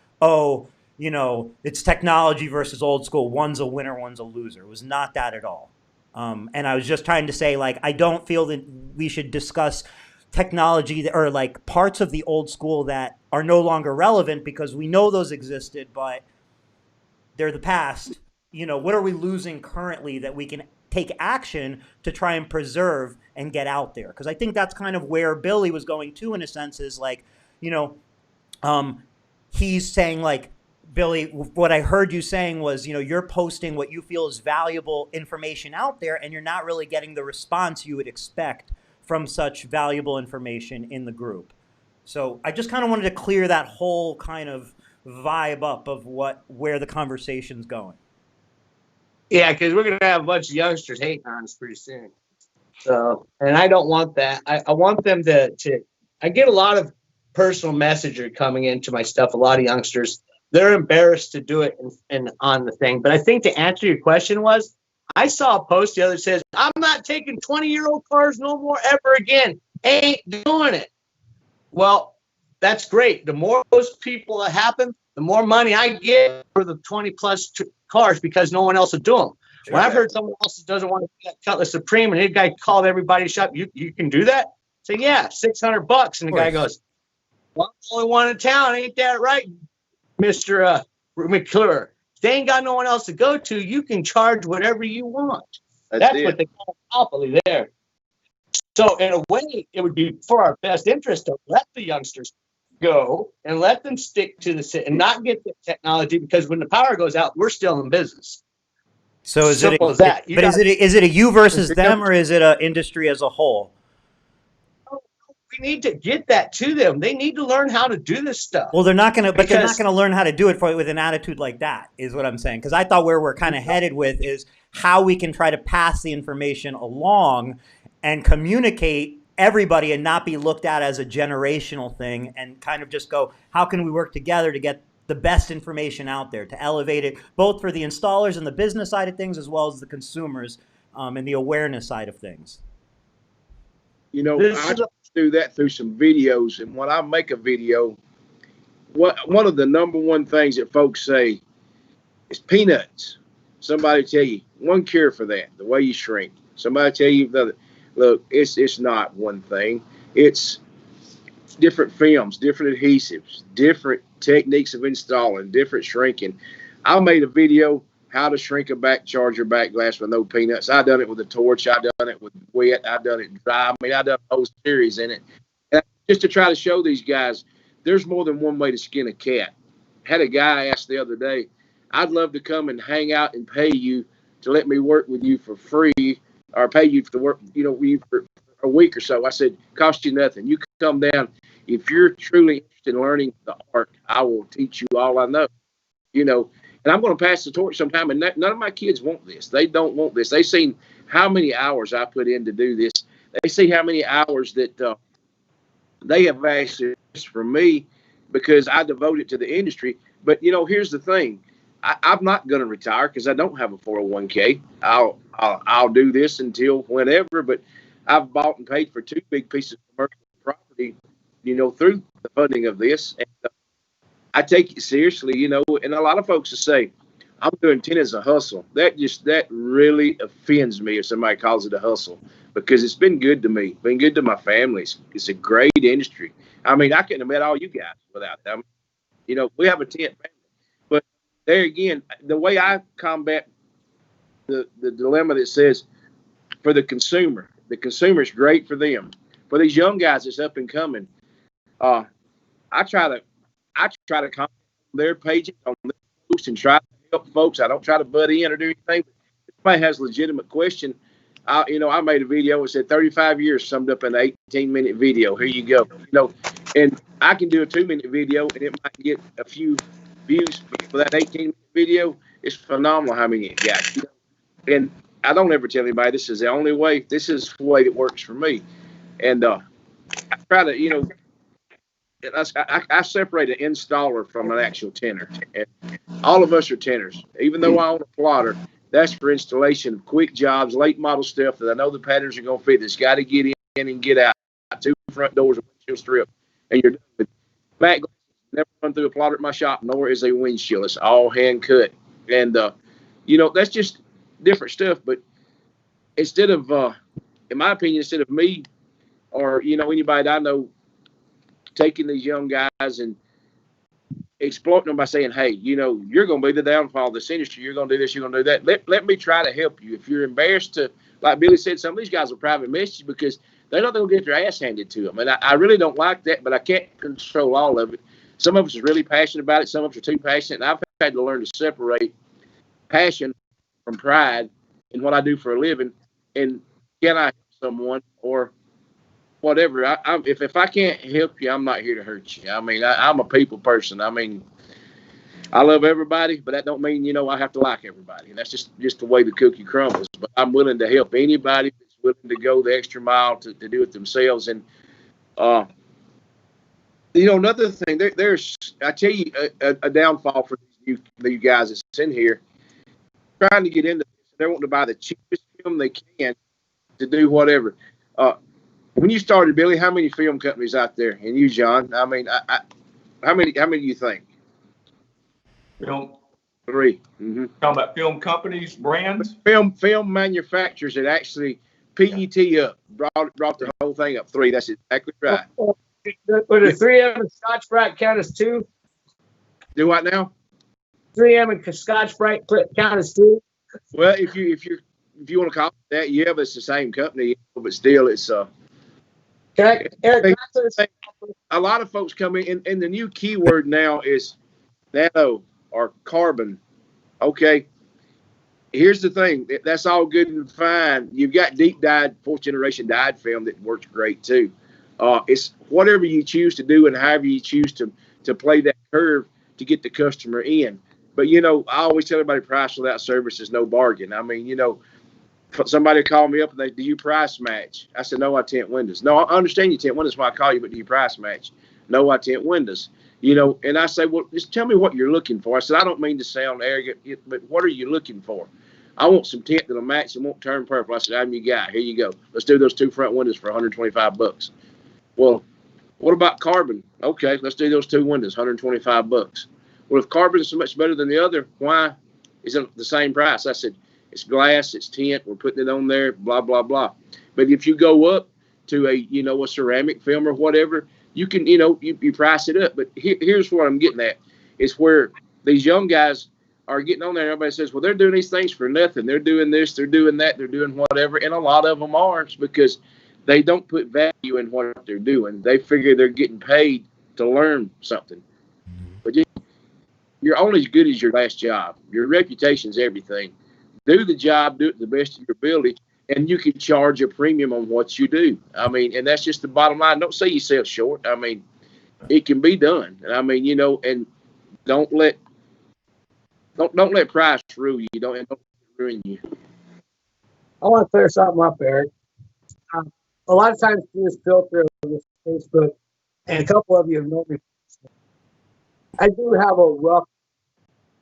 it's technology versus old school. One's a winner, one's a loser. It was not that at all. And I was just trying to say, like, I don't feel that we should discuss technology or like parts of the old school that are no longer relevant because we know those existed, but they're the past. What are we losing currently that we can take action to try and preserve and get out there? Because I think that's kind of where Billy was going to, in a sense, is like, he's saying like, Billy, what I heard you saying was, you're posting what you feel is valuable information out there, and you're not really getting the response you would expect from such valuable information in the group. So I just kind of wanted to clear that whole kind of vibe up of where the conversation's going. Yeah, because we're going to have a bunch of youngsters hating on us pretty soon. So, and I don't want that. I want them to I get a lot of personal messaging coming into my stuff, a lot of youngsters. They're embarrassed to do it and on the thing. But I think to answer your question was, I saw a post the other that says, I'm not taking 20-year-old cars no more ever again. Ain't doing it. Well, that's great. The more those people that happen, the more money I get for the 20-plus cars because no one else will do them. Sure. When I've heard someone else doesn't want to do that Cutlass Supreme and the guy called everybody shop, you can do that? Say, yeah, $600. And the guy goes, well, I'm the only one in town. Ain't that right, Mr. McClure? If they ain't got no one else to go to, you can charge whatever you want. That's what they call monopoly there. So in a way, it would be for our best interest to let the youngsters go and let them stick to the and not get the technology, because when the power goes out, we're still in business. So is it a you versus them, or is it an industry as a whole? We need to get that to them. They need to learn how to do this stuff. Well, they're not going to learn how to do it with an attitude like that, is what I'm saying. Because I thought where we're kind of headed with is how we can try to pass the information along and communicate everybody and not be looked at as a generational thing, and kind of just go, how can we work together to get the best information out there, to elevate it both for the installers and the business side of things, as well as the consumers and the awareness side of things. I do that through some videos, and when I make a video, one of the number one things that folks say is peanuts. Somebody tell you one cure for that, the way you shrink. Somebody tell you the look, it's not one thing. It's different films, different adhesives, different techniques of installing, different shrinking. I made a video how to shrink a back charger back glass with no peanuts. I done it with a torch. I done it with wet. I done it dry. I done a whole series in it. And just to try to show these guys, there's more than one way to skin a cat. Had a guy ask the other day, I'd love to come and hang out and pay you to let me work with you for free, or pay you to work, for a week or so. I said, cost you nothing. You can come down. If you're truly interested in learning the art, I will teach you all I know. And I'm going to pass the torch sometime. And none of my kids want this. They don't want this. They've seen how many hours I put in to do this. They see how many hours that they have actually for me because I devote it to the industry. But, here's the thing. I'm not going to retire because I don't have a 401k. I'll do this until whenever. But I've bought and paid for 2 big pieces of commercial property, through the funding of this. And I take it seriously, and a lot of folks will say, I'm doing tint as a hustle. That really offends me if somebody calls it a hustle because it's been good to me, been good to my family. It's a great industry. I mean, I couldn't have met all you guys without them. We have a tint family. But there again, the way I combat the dilemma that says for the consumer's great for them. For these young guys that's up and coming, I try to comment on their pages, on their posts, and try to help folks. I don't try to butt in or do anything. If somebody has a legitimate question, I made a video that said 35 years summed up in an 18-minute video. Here you go. And I can do a 2-minute video, and it might get a few views for that 18-minute video. It's phenomenal how many it got. And I don't ever tell anybody this is the only way. This is the way that works for me. And I try to, I separate an installer from an actual tinner. And all of us are tinners. Even though I own a plotter, that's for installation of quick jobs, late model stuff that I know the patterns are going to fit. That's got to get in and get out. 2 front doors, a windshield strip, and you're done with back glass. Never run through a plotter at my shop, nor is a windshield. It's all hand cut. And, that's just different stuff. But instead of, in my opinion, instead of me or, anybody that I know taking these young guys and exploiting them by saying, hey, you're going to be the downfall of this industry. You're going to do this. You're going to do that. Let me try to help you. If you're embarrassed to, like Billy said, some of these guys will private message because they're not going to get their ass handed to them. And I really don't like that, but I can't control all of it. Some of us are really passionate about it. Some of us are too passionate. And I've had to learn to separate passion from pride in what I do for a living. And can I help someone or whatever? If I can't help you, I'm not here to hurt you. I mean, I'm a people person. I mean, I love everybody, but that don't mean, I have to like everybody. And that's just the way the cookie crumbles. But I'm willing to help anybody that's willing to go the extra mile to do it themselves. And, another thing, there's, I tell you, a downfall for you guys that's in here, trying to get into this. They want to buy the cheapest film they can to do whatever. When you started, Billy, how many film companies out there? And you, John, I mean, how many do you think? Film. 3. Mm-hmm. Talking about film companies, brands? Film manufacturers that actually PET up, brought the whole thing up. 3. That's exactly right. Would a 3M and Scotch Brite count as 2? Do what now? 3M and Scotch Brite count as 2? Well, if you want to call it that, yeah, but it's the same company, but still, it's Eric, a lot of folks come in, and the new keyword now is nano or carbon. Okay, here's the thing. That's all good and fine. You've got deep dyed, 4th generation dyed film that works great too. It's whatever you choose to do and however you choose to play that curve to get the customer in. But, I always tell everybody price without service is no bargain. I mean, somebody called me up and they, do you price match? I said, no, I tint windows. No, I understand you tint windows, why I call you, but do you price match? No, I tint windows. And I say, well, just tell me what you're looking for. I said, I don't mean to sound arrogant, but what are you looking for? I want some tint that'll match and won't turn purple. I said, I'm your guy. Here you go. Let's do those 2 front windows for $125. Well, what about carbon? Okay, let's do those 2 windows, $125. Well, if carbon is so much better than the other, why isn't it the same price? I said, it's glass, it's tint, we're putting it on there, blah, blah, blah. But if you go up to a ceramic film or whatever, you can, you price it up. But here's what I'm getting at. It's where these young guys are getting on there. Everybody says, well, they're doing these things for nothing. They're doing this, they're doing that, they're doing whatever. And a lot of them are because they don't put value in what they're doing. They figure they're getting paid to learn something. But you're only as good as your last job. Your reputation's everything. Do the job, do it to the best of your ability, and you can charge a premium on what you do. I mean, and that's just the bottom line. Don't sell yourself short. I mean, it can be done. I mean, and don't let Don't let price rule you. Don't ruin you. I want to clear something up, Eric. A lot of times through this filter of this Facebook, and a couple of you have known me. I do have a rough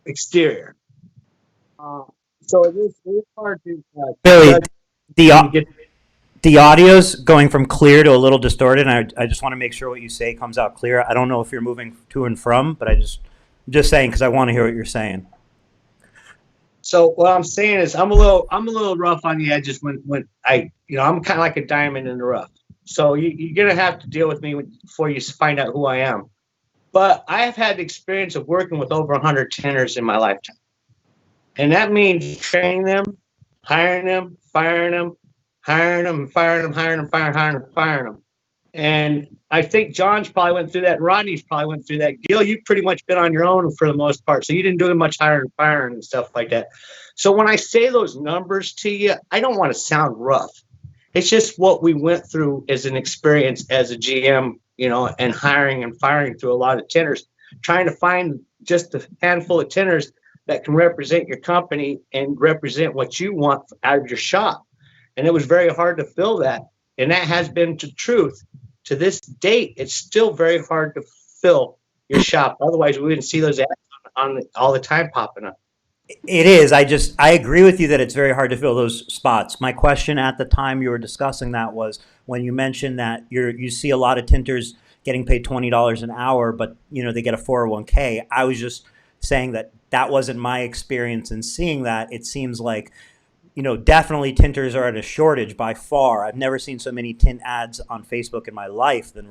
exterior, so it is hard to Billy, judge the when you get. the audio's going from clear to a little distorted, and I just want to make sure what you say comes out clear. I don't know if you're moving to and from, but I'm just saying because I want to hear what you're saying. So what I'm saying is I'm a little rough on the edges when I'm kind of like a diamond in the rough. So you're gonna have to deal with me before you find out who I am. But I have had the experience of working with over 100 tanners in my lifetime, and that means training them, hiring them, firing them, hiring them, firing them, hiring them, hiring them, firing them. And I think John's probably went through that. Rodney's probably went through that. Gil, you've pretty much been on your own for the most part. So you didn't do much hiring and firing and stuff like that. So when I say those numbers to you, I don't want to sound rough. It's just what we went through as an experience as a GM, and hiring and firing through a lot of tanners, trying to find just a handful of tanners that can represent your company and represent what you want out of your shop. And it was very hard to fill that. And that has been the truth. To this date, it's still very hard to fill your shop. Otherwise, we wouldn't see those ads on all the time popping up. It is. I agree with you that it's very hard to fill those spots. My question at the time you were discussing that was when you mentioned that you see a lot of tinters getting paid $20 an hour, but they get a 401k. I was just saying that wasn't my experience in seeing that. It seems like definitely tinters are at a shortage by far. I've never seen so many tint ads on Facebook in my life than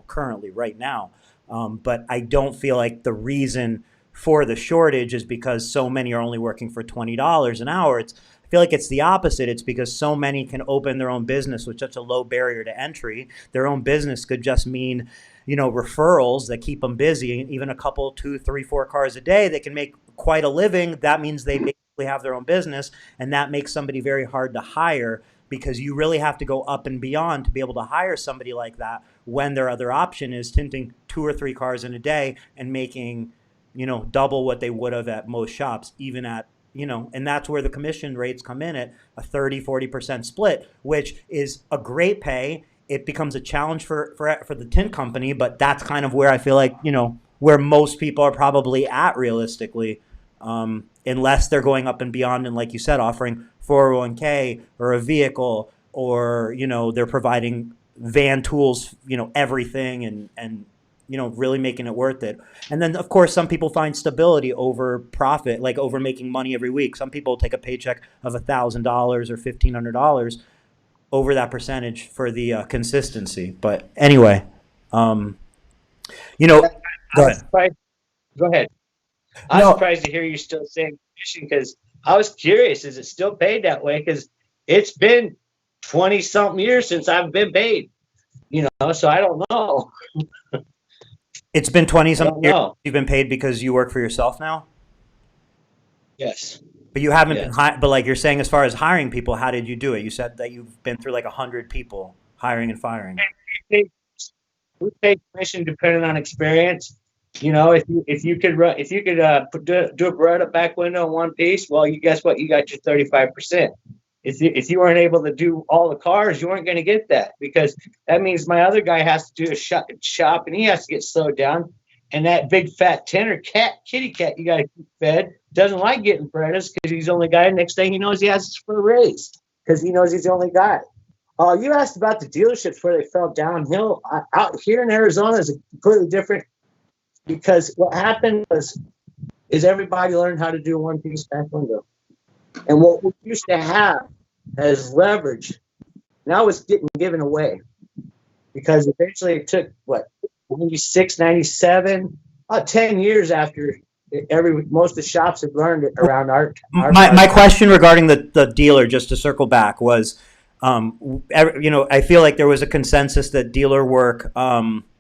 currently right now. But I don't feel like the reason for the shortage is because so many are only working for $20 an hour. I feel like it's the opposite. It's because so many can open their own business with such a low barrier to entry. Their own business could just mean, referrals that keep them busy. Even a couple, 2, 3, 4 cars a day, they can make quite a living. That means they have their own business, and that makes somebody very hard to hire because you really have to go up and beyond to be able to hire somebody like that when their other option is tinting 2 or 3 cars in a day and making double what they would have at most shops, even at and that's where the commission rates come in at a 30-40% split, which is a great pay. It becomes a challenge for the tint company, but that's kind of where I feel like where most people are probably at realistically. Unless they're going up and beyond and, like you said, offering 401k or a vehicle, or they're providing van tools, everything, and really making it worth it. And then of course some people find stability over profit, like over making money every week. Some people take a paycheck of $1,000 or $1,500 over that percentage for the consistency. But anyway, go ahead. Go ahead. I was surprised to hear you still saying commission because I was curious, is it still paid that way? Because it's been 20 something years since I've been paid, so I don't know. It's been 20 something years you've been paid because you work for yourself now? Yes. But you haven't been but like you're saying, as far as hiring people, how did you do it? You said that you've been through like 100 people hiring and firing. We pay commission depending on experience. If you could do a Beretta back window in one piece, well, guess what? You got your 35%. If you weren't able to do all the cars, you weren't going to get that, because that means my other guy has to do a shop and he has to get slowed down. And that big fat tinner kitty cat you got to keep fed doesn't like getting Berettas because he's the only guy. Next thing he knows, he asks for a raise because he knows he's the only guy. You asked about the dealerships where they fell downhill. Out here in Arizona is completely different. Because what happened is everybody learned how to do a one-piece back window. And what we used to have as leverage, now it's getting given away. Because eventually it took, 96, 97, about 10 years after most of the shops had learned it around our my question regarding the dealer, just to circle back, was, I feel like there was a consensus that dealer work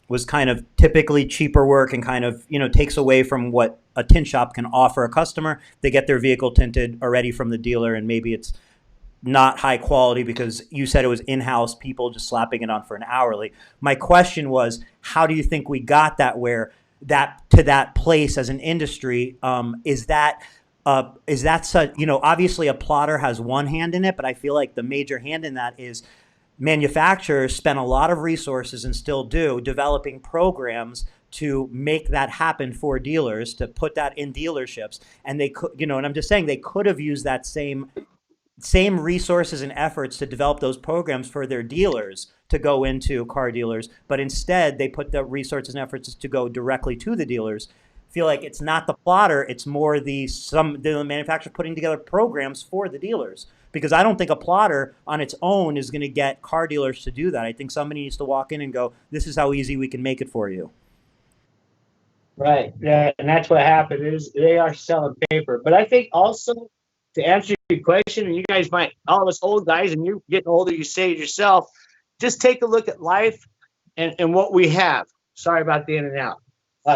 was kind of typically cheaper work and kind of, takes away from what a tint shop can offer a customer. They get their vehicle tinted already from the dealer, and maybe it's not high quality because you said it was in-house people just slapping it on for an hourly. My question was, how do you think we got that where that place as an industry. Is that such, obviously a plotter has one hand in it, but I feel like the major hand in that is manufacturers spend a lot of resources and still do developing programs to make that happen for dealers, to put that in dealerships. And they could, and I'm just saying they could have used that same resources and efforts to develop those programs for their dealers to go into car dealers, but instead they put the resources and efforts to go directly to the dealers. I feel like it's not the plotter, it's more the manufacturer putting together programs for the dealers. Because I don't think a plotter on its own is going to get car dealers to do that. I think somebody needs to walk in and go, "This is how easy we can make it for you." Right. Yeah, and that's what happened is they are selling paper. But I think also to answer your question, and you guys might, all of us old guys, and you're getting older, you say it yourself, just take a look at life and what we have. Sorry about the in and out.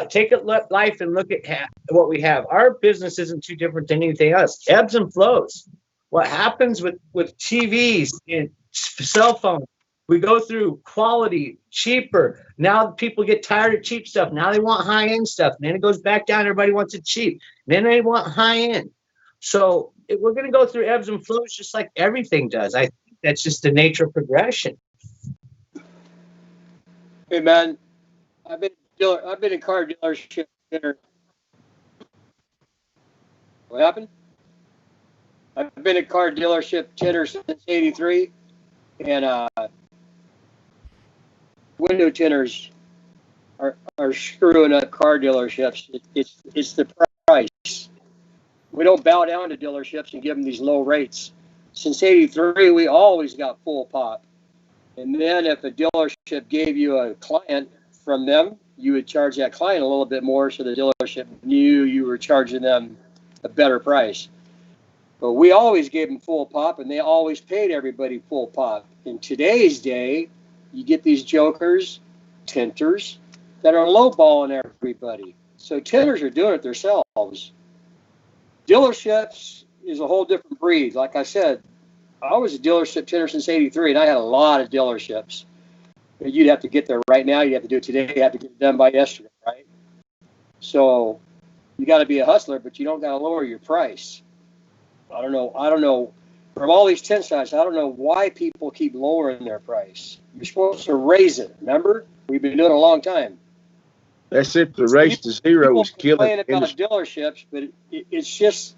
Take a look at life and look at what we have. Our business isn't too different than anything else. Ebbs and flows. What happens with TVs and cell phones? We go through quality, cheaper. Now people get tired of cheap stuff. Now they want high-end stuff. And then it goes back down. Everybody wants it cheap. Then they want high-end. So we're going to go through ebbs and flows just like everything does. I think that's just the nature of progression. Hey, man, I've been in car dealership. What happened? I've been a car dealership tinner since '83, and window tinners are screwing up car dealerships. It's the price. We don't bow down to dealerships and give them these low rates. Since '83, we always got full pop. And then if a dealership gave you a client from them, you would charge that client a little bit more so the dealership knew you were charging them a better price. But we always gave them full pop, and they always paid everybody full pop. In today's day, you get these jokers, tinters, that are lowballing everybody. So tinters are doing it themselves. Dealerships is a whole different breed. Like I said, I was a dealership tinter since '83, and I had a lot of dealerships. But you'd have to get there right now. You have to do it today. You have to get it done by yesterday, right? So you got to be a hustler, but you don't got to lower your price. I don't know. From all these tint shops, I don't know why people keep lowering their price. You're supposed to raise it. Remember, we've been doing it a long time. That's it. The race to zero is killing about dealerships, but it's just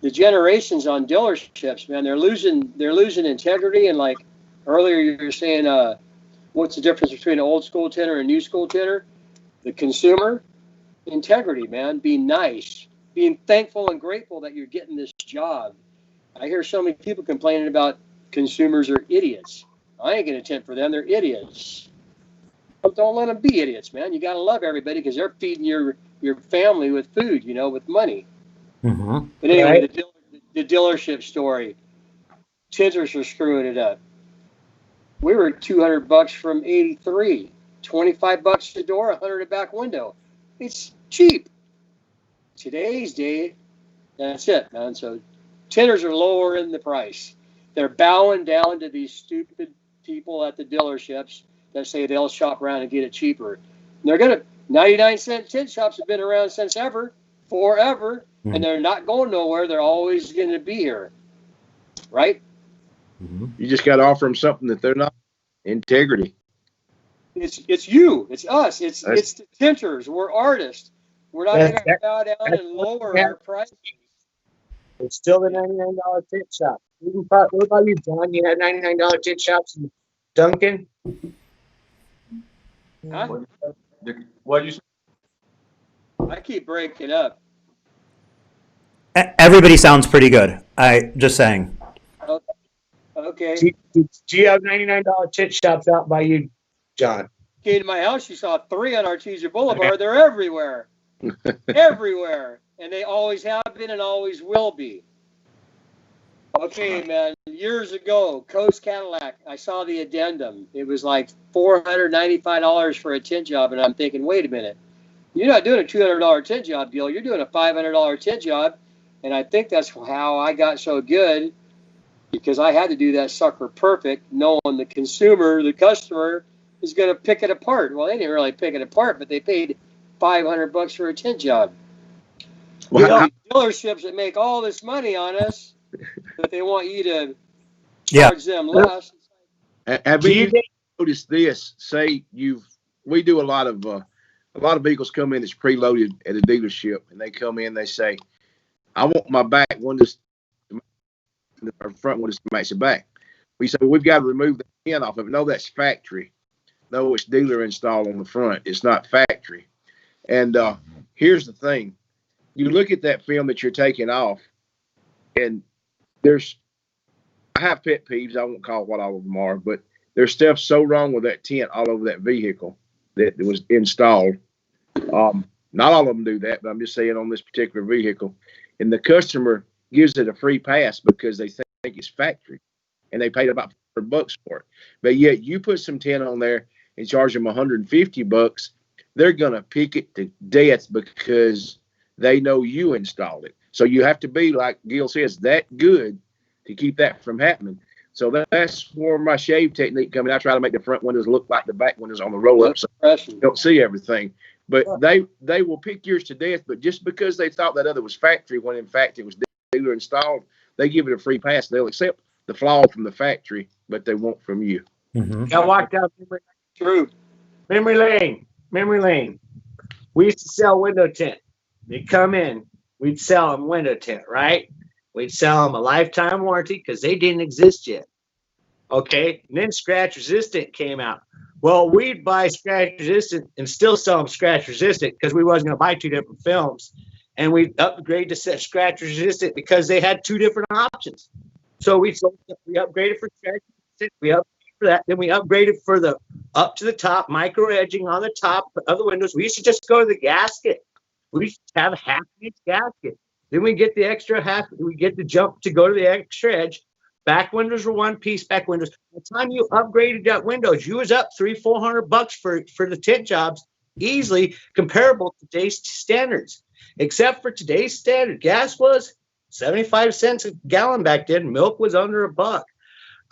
the generations on dealerships, man. They're losing integrity. And like earlier, you were saying, what's the difference between an old school tinter and a new school tinter? The consumer integrity, man. Being nice, being thankful and grateful that you're getting this job. I hear so many people complaining about consumers are idiots. I ain't gonna tint for them. They're idiots. Don't let them be idiots, man. You gotta love everybody because they're feeding your family with food, with money. Mm-hmm. But anyway, Right. the dealership story. Tinters are screwing it up. We were $200 from '83, $25 the door, $100 a back window. It's cheap. Today's day, that's it, man. So tinters are lowering the price. They're bowing down to these stupid people at the dealerships that say they'll shop around and get it cheaper. And they're gonna 99-cent tint shops have been around since forever, and they're not going nowhere. They're always going to be here, right? Mm-hmm. You just got to offer them something that they're not. Integrity. It's you. It's us. It's the tinters. We're artists. We're not going to bow down and lower our prices. It's still the $99 tint shop. What about you, John? You had $99 tint shops in Duncan? Huh? What you say? I keep breaking up. Everybody sounds pretty good. I just saying. Okay. Do you have $99 tint shops out by you, John? Came to my house, you saw 3 on Artesia Boulevard. They're everywhere. Everywhere. And they always have been and always will be. Okay, man. Years ago, Coast Cadillac, I saw the addendum. It was like $495 for a tint job. And I'm thinking, wait a minute. You're not doing a $200 tint job deal. You're doing a $500 tint job. And I think that's how I got so good, because I had to do that sucker perfect, knowing the consumer, the customer, is going to pick it apart. Well, they didn't really pick it apart, but they paid $500 for a tint job. Well, You know, dealerships that make all this money on us, but they want you to Yeah. charge them less. have you noticed this? Say we do a lot of vehicles come in that's preloaded at a dealership, and they come in, they say, I want my back windows, or front windows to match the back. We say, we've got to remove the tint off of it. No, that's factory. No, it's dealer installed on the front. It's not factory. And here's the thing. You look at that film that you're taking off, and I have pet peeves. I won't call it what all of them are, but there's stuff so wrong with that tint all over that vehicle that was installed. Not all of them do that, but I'm just saying on this particular vehicle. And the customer gives it a free pass because they think it's factory, and they paid about $4 for it. But yet you put some tint on there and charge them $150, they're gonna pick it to death because they know you installed it. So you have to be, like Gil says, that good to keep that from happening. So that's where my shave technique comes in. I try to make the front windows look like the back windows on the roll up, so you don't see everything. But they will pick yours to death. But just because they thought that other was factory, when in fact it was dealer installed, they give it a free pass. They'll accept the flaw from the factory, but they won't from you. Mm-hmm. I walked out True. memory lane. We used to sell window tint. They'd come in, we'd sell them window tint, right? We'd sell them a lifetime warranty because they didn't exist yet. Okay, and then scratch resistant came out. Well, we'd buy scratch resistant and still sell them scratch resistant because we wasn't going to buy two different films, and we'd upgrade to scratch resistant because they had two different options. So we upgraded for scratch resistant. We upgraded for that. Then we upgraded for the up to the top micro edging on the top of the windows. We used to just go to the gasket. We used to have a half-inch gasket. Then we get the extra half. We get the jump to go to the extra edge. Back windows were one piece. Back windows. By the time you upgraded that windows, you was up $300-400 for the tint jobs, easily comparable to today's standards. Except for today's standard, gas was 75 cents a gallon back then. Milk was under $1.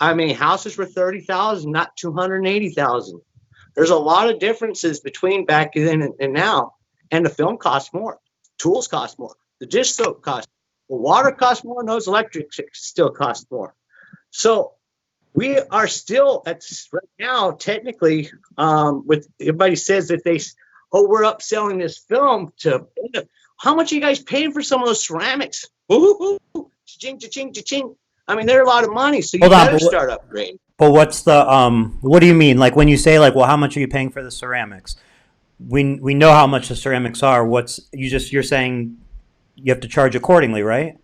I mean, houses were 30,000, not 280,000. There's a lot of differences between back then and now. And the film costs more. Tools cost more. The dish soap costs more. Water costs more, and those electrics still cost more. So we are still right now, technically, with everybody says that we're upselling this film to, how much are you guys paying for some of those ceramics? Cha-ching, cha-ching, cha-ching. I mean, they're a lot of money, so you better start upgrading. But what's the what do you mean? Like when you say like, well, how much are you paying for the ceramics? We know how much the ceramics are. You're saying you have to charge accordingly, right?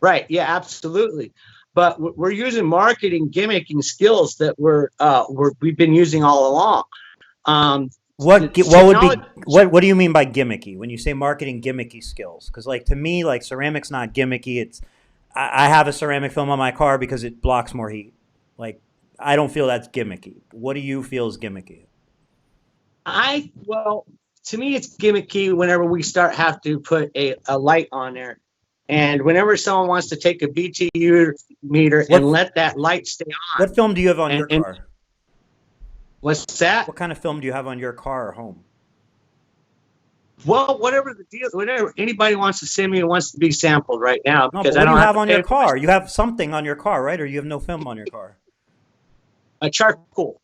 Right. Yeah, absolutely. But we're using marketing gimmicking skills that we've been using all along. What do you mean by gimmicky when you say marketing gimmicky skills? Because like to me, like ceramics not gimmicky. It's I have a ceramic film on my car because it blocks more heat. Like I don't feel that's gimmicky. What do you feel is gimmicky? To me, it's gimmicky whenever we have to put a light on there. And whenever someone wants to take a BTU meter and let that light stay on. What film do you have on your car? What's that? What kind of film do you have on your car or home? Well, whatever the deal, whatever anybody wants to send me and wants to be sampled right now. No, because what do you have on your car? You have something on your car, right? Or you have no film on your car? A charcoal,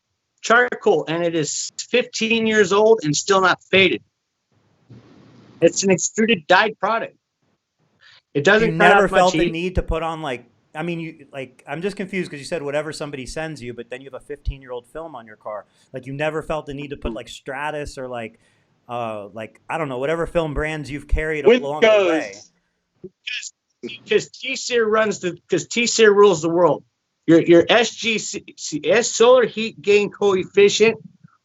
and it is 15 years old and still not faded. It's an extruded dyed product. It doesn't. You never felt the need to put on I'm just confused because you said whatever somebody sends you, but then you have a 15-year-old film on your car. Like you never felt the need to put like Stratus or like I don't know, whatever film brands you've carried along the way. Because T-Sear rules the world. Your SGC, solar heat gain coefficient,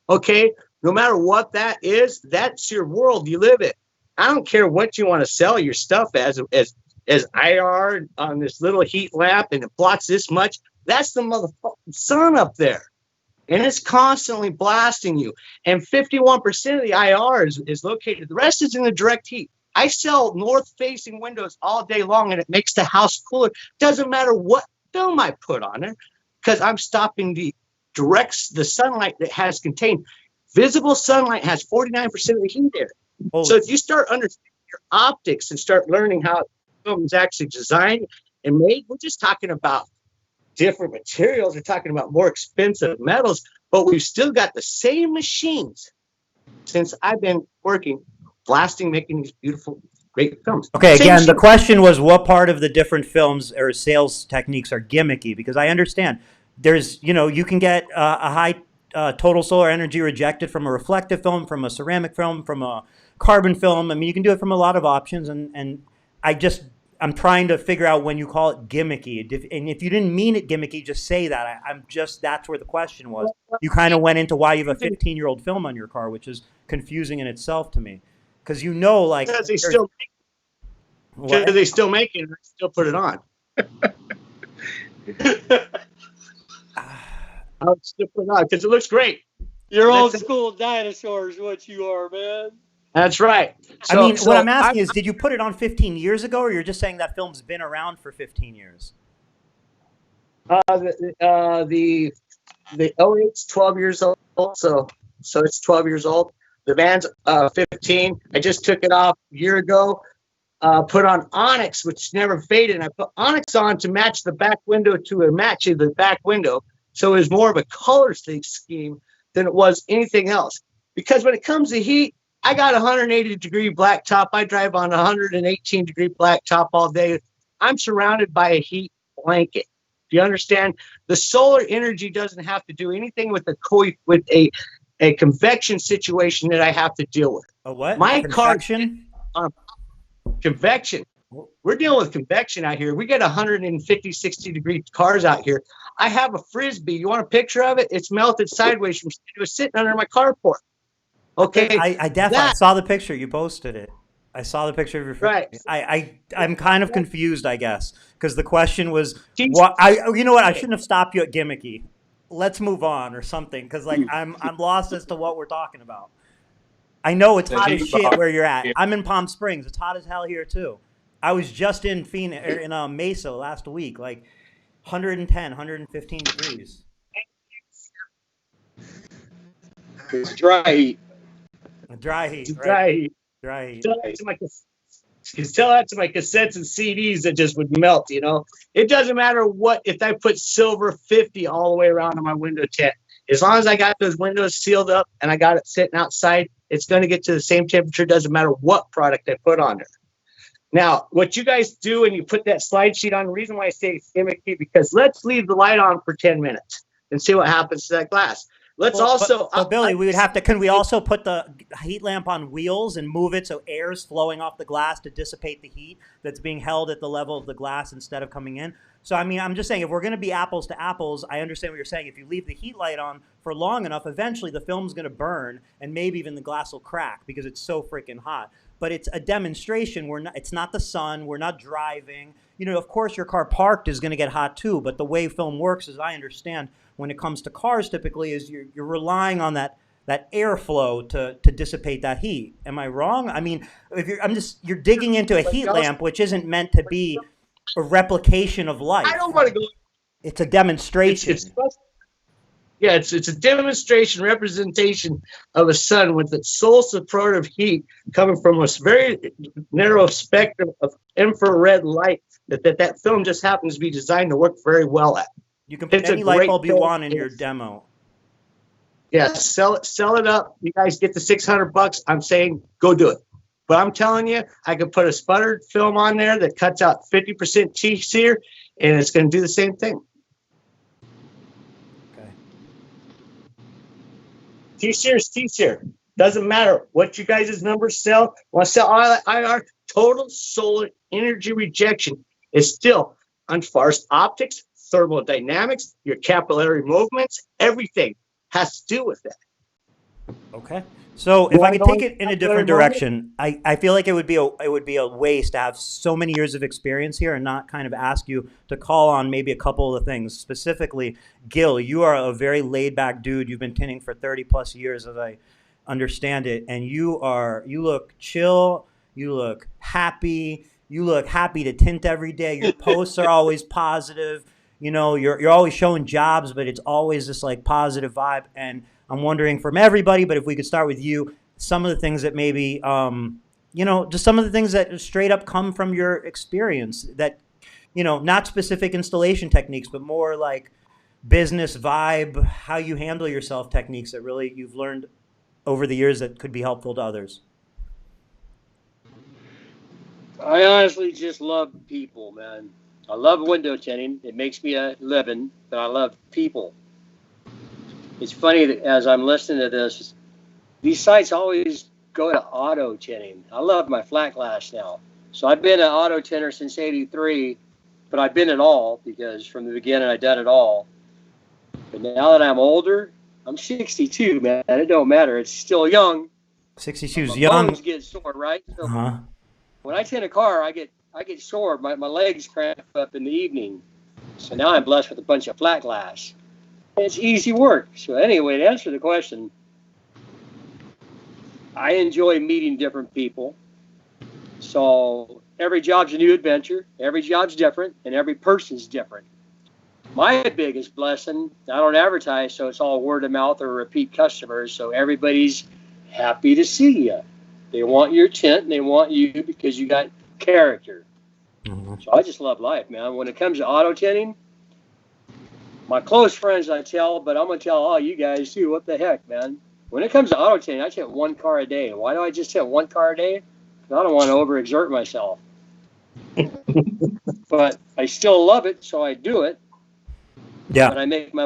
okay, no matter what that is, that's your world. You live it. I don't care what you want to sell your stuff as IR on this little heat lamp and it blocks this much. That's the motherfucking sun up there. And it's constantly blasting you. And 51% of the IR is located. The rest is in the direct heat. I sell north-facing windows all day long, and it makes the house cooler. Doesn't matter what film I put on there, because I'm stopping the sunlight that has contained Visible sunlight has 49% of the heat in it. Holy- So if you start understanding your optics and start learning how film is actually designed and made, we're just talking about different materials. We're talking about more expensive metals, but we've still got the same machines since I've been working, blasting, making these beautiful, great films. Okay, Same again, the machine. question was what part of the different films or sales techniques are gimmicky? Because I understand there's, you can get a high total solar energy rejected from a reflective film, from a ceramic film, from a carbon film. I mean, you can do it from a lot of options, and I'm trying to figure out when you call it gimmicky. And if you didn't mean it gimmicky, just say that. That's where the question was. You kind of went into why you have a 15-year-old film on your car, which is confusing in itself to me. Because like... Because they still make it and they still put it on. I'll still put it on because it looks great. You're old school dinosaurs, what you are, man. That's right. What I'm asking is, did you put it on 15 years ago, or you're just saying that film's been around for 15 years? The 08's 12 years old, so it's 12 years old. The van's 15. I just took it off a year ago. Put on Onyx, which never faded. And I put Onyx on to match the back window to match the back window. So it was more of a color scheme than it was anything else. Because when it comes to heat, I got 180-degree black top. I drive on 118-degree black top all day. I'm surrounded by a heat blanket. Do you understand? The solar energy doesn't have to do anything with a convection situation that I have to deal with. A what? My Convection? Convection. We're dealing with convection out here. We get 150, 60-degree cars out here. I have a Frisbee. You want a picture of it? It's melted sideways from it was sitting under my carport. Okay. I definitely saw the picture. You posted it. I saw the picture of your Frisbee. Right. I'm kind of confused, I guess, because the question was, what? You know what? I shouldn't have stopped you at gimmicky. Let's move on or something, because I'm lost as to what we're talking about. I know it's hot as shit where you're at. I'm in Palm Springs. It's hot as hell here too. I was just in Phoenix, in Mesa last week, like 110, 115 degrees. It's dry heat. Dry heat. It's Right? dry heat. Dry heat. Tell that to my cassettes and CDs that just would melt, It doesn't matter if I put silver 50 all the way around on my window tint. As long as I got those windows sealed up and I got it sitting outside, it's going to get to the same temperature. Doesn't matter what product I put on there. Now, what you guys do when you put that slide sheet on, the reason why I say it's gimmicky, because let's leave the light on for 10 minutes and see what happens to that glass. Let's Billy, we would have to. Can we also put the heat lamp on wheels and move it so air is flowing off the glass to dissipate the heat that's being held at the level of the glass instead of coming in? So, I'm just saying, if we're going to be apples to apples, I understand what you're saying. If you leave the heat light on for long enough, eventually the film's going to burn and maybe even the glass will crack because it's so freaking hot. But it's a demonstration. It's not the sun. We're not driving. Of course, your car parked is going to get hot too. But the way film works, as I understand, when it comes to cars, typically is you're relying on that airflow to dissipate that heat. Am I wrong? You're digging into a heat lamp, which isn't meant to be a replication of life. I don't want to go. It's a demonstration. It's a demonstration representation of a sun with its sole supportive heat coming from a very narrow spectrum of infrared light that film just happens to be designed to work very well at. You can put any light bulb you want in your demo. Yeah, sell it up. You guys get the $600. I'm saying go do it. But I'm telling you, I could put a sputtered film on there that cuts out 50% T-sear, and it's going to do the same thing. Okay. T-sear is T-sear. Doesn't matter what you guys' numbers sell. Want to sell IR, total solar energy rejection is still on fars optics, thermodynamics, your capillary movements, everything has to do with that. Okay. So if I could take it in a different direction, I feel like it would be a waste to have so many years of experience here and not kind of ask you to call on maybe a couple of things. Specifically, Gil, you are a very laid back dude. You've been tinting for 30 plus years, as I understand it, and you look chill, you look happy to tint every day. Your posts are always positive. You're always showing jobs, but it's always this like positive vibe. And I'm wondering from everybody, but if we could start with you, some of the things that maybe, just some of the things that straight up come from your experience that, not specific installation techniques, but more like business vibe, how you handle yourself techniques that really you've learned over the years that could be helpful to others. I honestly just love people, man. I love window tinting. It makes me a living, but I love people. It's funny that as I'm listening to this, these sites always go to auto tinting. I love my flat glass now. So I've been an auto tinter since '83, but I've been it all because from the beginning I done it all. But now that I'm older, I'm 62, man. It don't matter. It's still young. 62 is My young. bones get sore, right? So Uh-huh. when I tint a car, I get sore. My legs cramp up in the evening. So now I'm blessed with a bunch of flat glass. It's easy work. So anyway, to answer the question, I enjoy meeting different people. So every job's a new adventure. Every job's different, and every person's different. My biggest blessing, I don't advertise, so it's all word of mouth or repeat customers. So everybody's happy to see you. They want your tint, and they want you because you got character. Mm-hmm. So I just love life, man. When it comes to auto tinting, my close friends I tell, but I'm going to tell all you guys too, what the heck, man. When it comes to auto tinting, I tint one car a day. Why do I just tint one car a day? Because I don't want to overexert myself. But I still love it, so I do it. Yeah. But I make my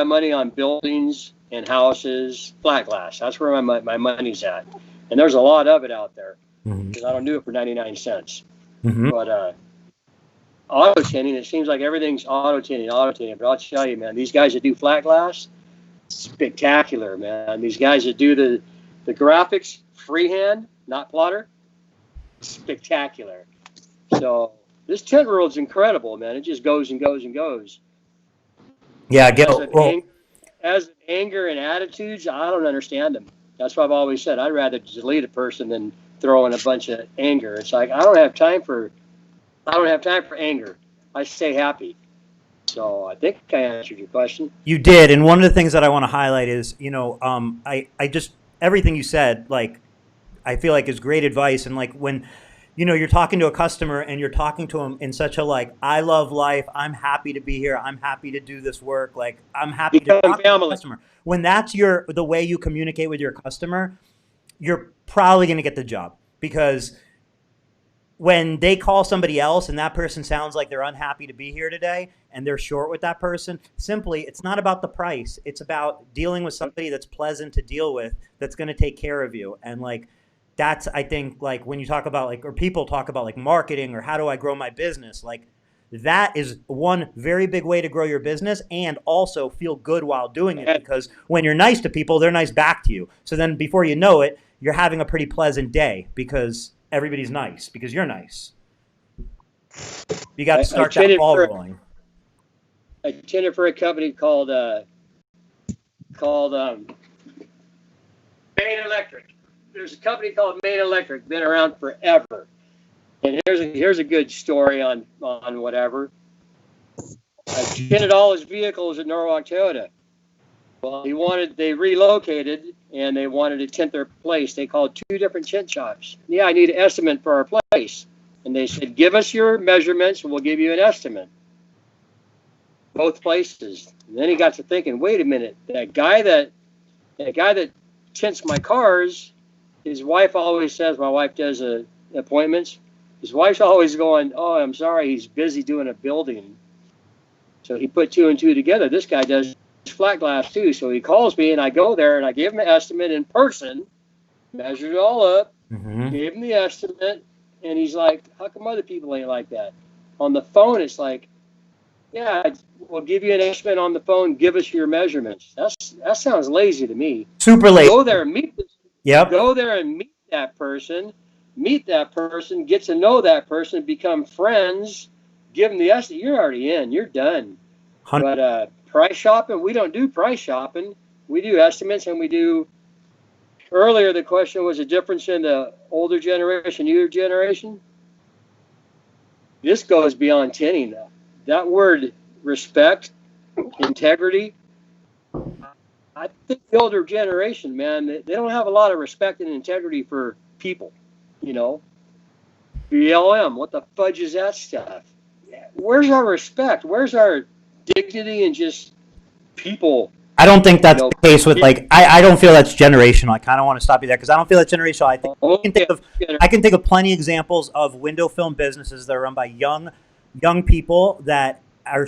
money on buildings and houses, flat glass. That's where my money's at. And there's a lot of it out there because I don't do it for 99 cents. Mm-hmm. But auto tinting, it seems like everything's auto tinting. But I'll tell you, man, these guys that do flat glass, spectacular, man. These guys that do the graphics freehand, not plotter, spectacular. So this tint world's incredible, man. It just goes and goes and goes. Yeah, As anger and attitudes, I don't understand them. That's what I've always said. I'd rather delete a person than throw in a bunch of anger. It's like I don't have time for anger. I stay happy. So I think I answered your question. You did, and one of the things that I want to highlight is, I just everything you said, like, I feel like is great advice, and like when, you're talking to a customer and you're talking to them in such a like, I love life, I'm happy to be here, I'm happy to do this work, like I'm happy to talk to the customer. When that's the way you communicate with your customer, you're probably going to get the job, because when they call somebody else and that person sounds like they're unhappy to be here today and they're short with that person, simply, it's not about the price. It's about dealing with somebody that's pleasant to deal with, that's going to take care of you. And like, that's, I think, like when you talk about like, or people talk about like marketing or how do I grow my business, like that is one very big way to grow your business and also feel good while doing it, because when you're nice to people, they're nice back to you. So then before you know it, you're having a pretty pleasant day because everybody's nice because you're nice. You got to start that ball rolling. I tinted for a company called Maine Electric. There's a company called Maine Electric, been around forever. And here's a good story on whatever. I tinted all his vehicles at Norwalk Toyota. Well, they relocated and they wanted to tint their place. They called 2 different tint shops. Yeah, I need an estimate for our place. And they said, give us your measurements and we'll give you an estimate. Both places. And then he got to thinking, wait a minute, that guy that tints my cars, his wife always says, my wife does appointments. His wife's always going, oh, I'm sorry, he's busy doing a building. So he put 2 and 2 together. This guy does flat glass too. So he calls me and I go there and I give him an estimate in person, measured it all up, gave him the estimate, and he's like, how come other people ain't like that? On the phone, it's like, yeah, we'll give you an estimate on the phone, give us your measurements. That sounds lazy to me. Super lazy. Go there and meet this. Yep. Go there and meet that person, get to know that person, become friends, give them the estimate. You're already in, you're done. 100. But price shopping, we don't do price shopping. We do estimates, and we do. Earlier, the question was a difference in the older generation, newer generation. This goes beyond tinting. That word, respect, integrity. I think the older generation, man, they don't have a lot of respect and integrity for people. You know, BLM, what the fudge is that stuff? Where's our respect? Where's our dignity and just people? I don't think that's You know, the case with I don't feel that's generational. I kind of want to stop you there because I don't feel that's generational. I think I can think of plenty of examples of window film businesses that are run by young people that are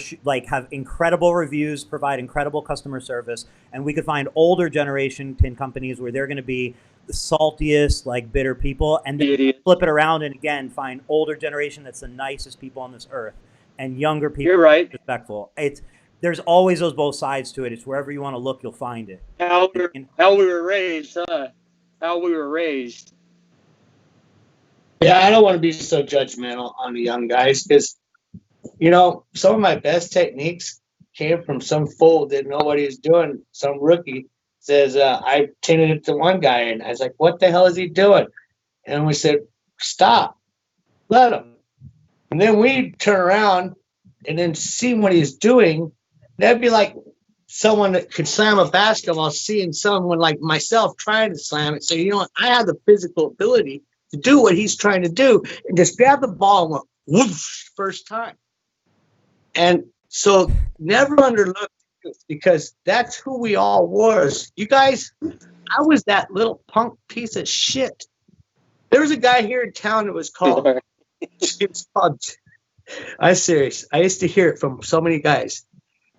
have incredible reviews, provide incredible customer service, and we could find older generation tin companies where they're going to be the saltiest, bitter people, and then flip it around and again find older generation that's the nicest people on this earth, and younger people. You're right. Respectful. There's always those both sides to it. It's wherever you want to look, you'll find it. How we were raised, huh? How we were raised. Yeah, I don't want to be so judgmental on the young guys because, some of my best techniques came from some fool that didn't know what he was doing. Some rookie says, I tinted it to one guy, and I was like, what the hell is he doing? And we said, stop, let him. And then we turn around and then see what he's doing. That'd be like someone that could slam a basketball, seeing someone like myself trying to slam it. So, I have the physical ability to do what he's trying to do and just grab the ball and went whoosh first time. And so never underlook this because that's who we all was. You guys, I was that little punk piece of shit. There was a guy here in town that was called, I'm serious. I used to hear it from so many guys.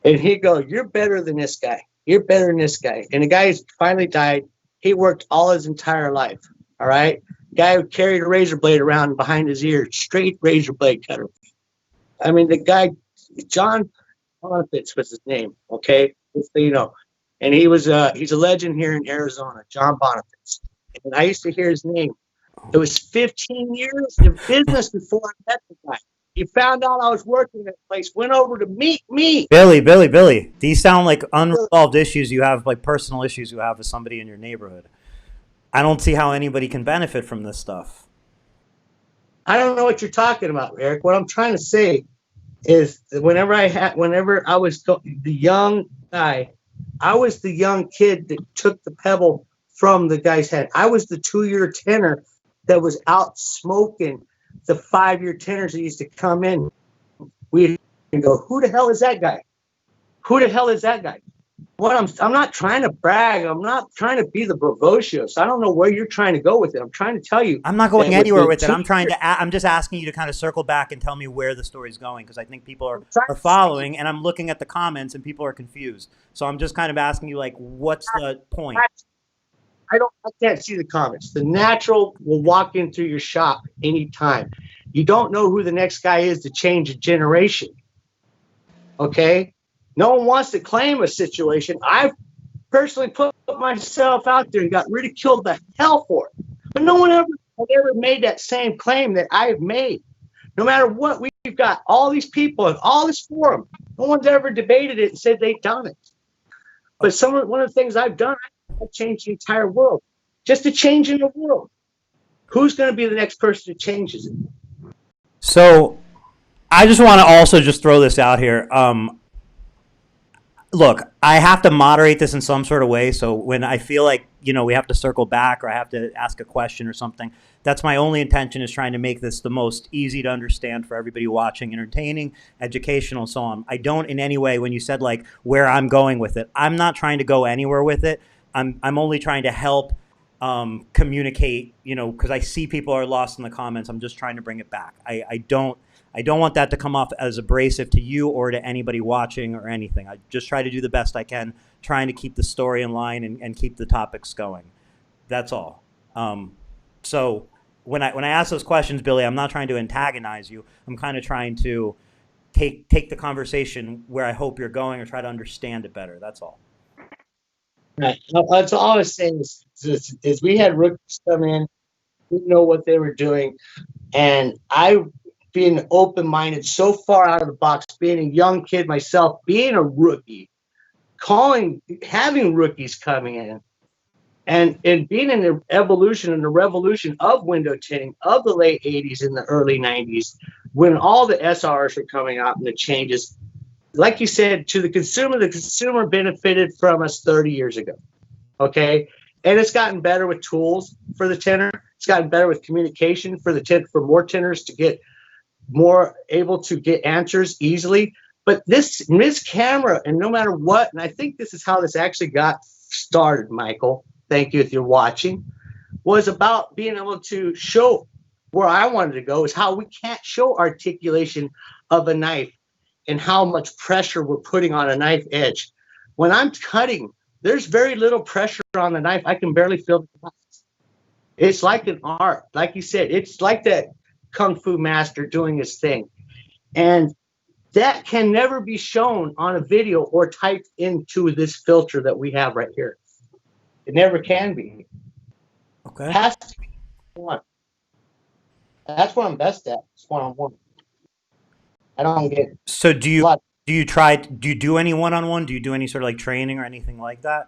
And he'd go, you're better than this guy. You're better than this guy. And the guy finally died. He worked all his entire life. All right. Guy who carried a razor blade around behind his ear, straight razor blade cutter. I mean, the guy, John Bonifitz was his name. Okay. Just so you know. And he's a legend here in Arizona, John Bonifitz. And I used to hear his name. It was 15 years in business before I met the guy. He found out I was working at the place, went over to meet me. Billy. These sound like unresolved issues you have, like personal issues you have with somebody in your neighborhood. I don't see how anybody can benefit from this stuff. I don't know what you're talking about, Eric. What I'm trying to say is that whenever I was the young guy, I was the young kid that took the pebble from the guy's head. I was the 2-year tenor that was out smoking the 5-year tenors that used to come in. We'd go, who the hell is that guy? Who the hell is that guy? I'm not trying to brag. I'm not trying to be the bragocious. I don't know where you're trying to go with it. I'm trying to tell you. I'm not going anywhere with it. I'm just asking you to kind of circle back and tell me where the story's going because I think people are following, and I'm looking at the comments and people are confused. So I'm just kind of asking you, what's the point? I can't see the comments. The natural will walk in through your shop anytime. You don't know who the next guy is to change a generation. Okay? No one wants to claim a situation. I've personally put myself out there and got ridiculed the hell for it. But no one ever made that same claim that I've made. No matter what, we've got all these people and all this forum. No one's ever debated it and said they've done it. But one of the things I've done, I've changed the entire world. Just a change in the world. Who's going to be the next person who changes it? So I just want to also just throw this out here. Look, I have to moderate this in some sort of way. So when I feel like, we have to circle back or I have to ask a question or something, that's my only intention, is trying to make this the most easy to understand for everybody watching, entertaining, educational, and so on. I don't in any way, when you said where I'm going with it, I'm not trying to go anywhere with it. I'm only trying to help communicate, because I see people are lost in the comments. I'm just trying to bring it back. I don't want that to come off as abrasive to you or to anybody watching or anything. I just try to do the best I can, trying to keep the story in line and keep the topics going. That's all. So when I ask those questions, Billy, I'm not trying to antagonize you. I'm kind of trying to take the conversation where I hope you're going or try to understand it better. That's all. Right. That's all I was saying is we had rookies come in, didn't know what they were doing, and I, being open-minded, so far out of the box, being a young kid myself, being a rookie, having rookies coming in, and being in the evolution and the revolution of window tinting of the late 80s and the early 90s, when all the SRs were coming out and the changes, like you said, to the consumer benefited from us 30 years ago. Okay. And it's gotten better with tools for the tinner. It's gotten better with communication for for more tinners to get more able to get answers easily. But this camera, and no matter what, and I think this is how this actually got started, Michael. Thank you if you're watching, was about being able to show where I wanted to go is how we can't show articulation of a knife and how much pressure we're putting on a knife edge. When I'm cutting, there's very little pressure on the knife. I can barely feel the knife. It's like an art. Like you said, it's like that Kung Fu master doing his thing. And that can never be shown on a video or typed into this filter that we have right here. It never can be. Okay. It has to be one. That's what I'm best at. It's one-on-one. I don't get. So do you do any one-on-one? Do you do any sort of like training or anything like that?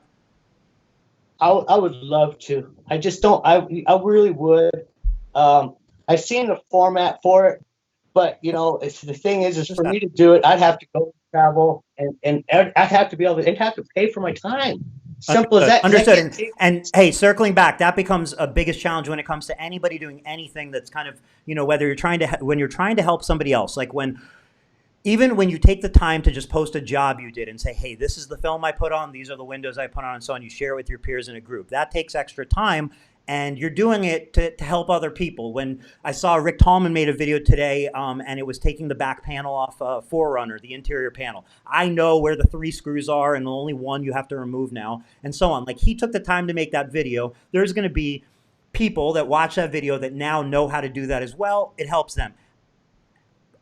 I would love to. I just don't. I really would. I've seen the format for it, but it's the thing is for me to do it, I'd have to go travel and I'd have to be able to. They'd have to pay for my time. Simple as that. Understood. And hey, circling back, that becomes a biggest challenge when it comes to anybody doing anything that's kind of, whether when you're trying to help somebody else, like even when you take the time to just post a job you did and say, hey, this is the film I put on, these are the windows I put on, and so on, you share it with your peers in a group. That takes extra time, and you're doing it to help other people. When I saw Rick Tallman made a video today, and it was taking the back panel off Forerunner, the interior panel. I know where the 3 screws are, and the only one you have to remove now, and so on. Like, he took the time to make that video. There's going to be people that watch that video that now know how to do that as well. It helps them.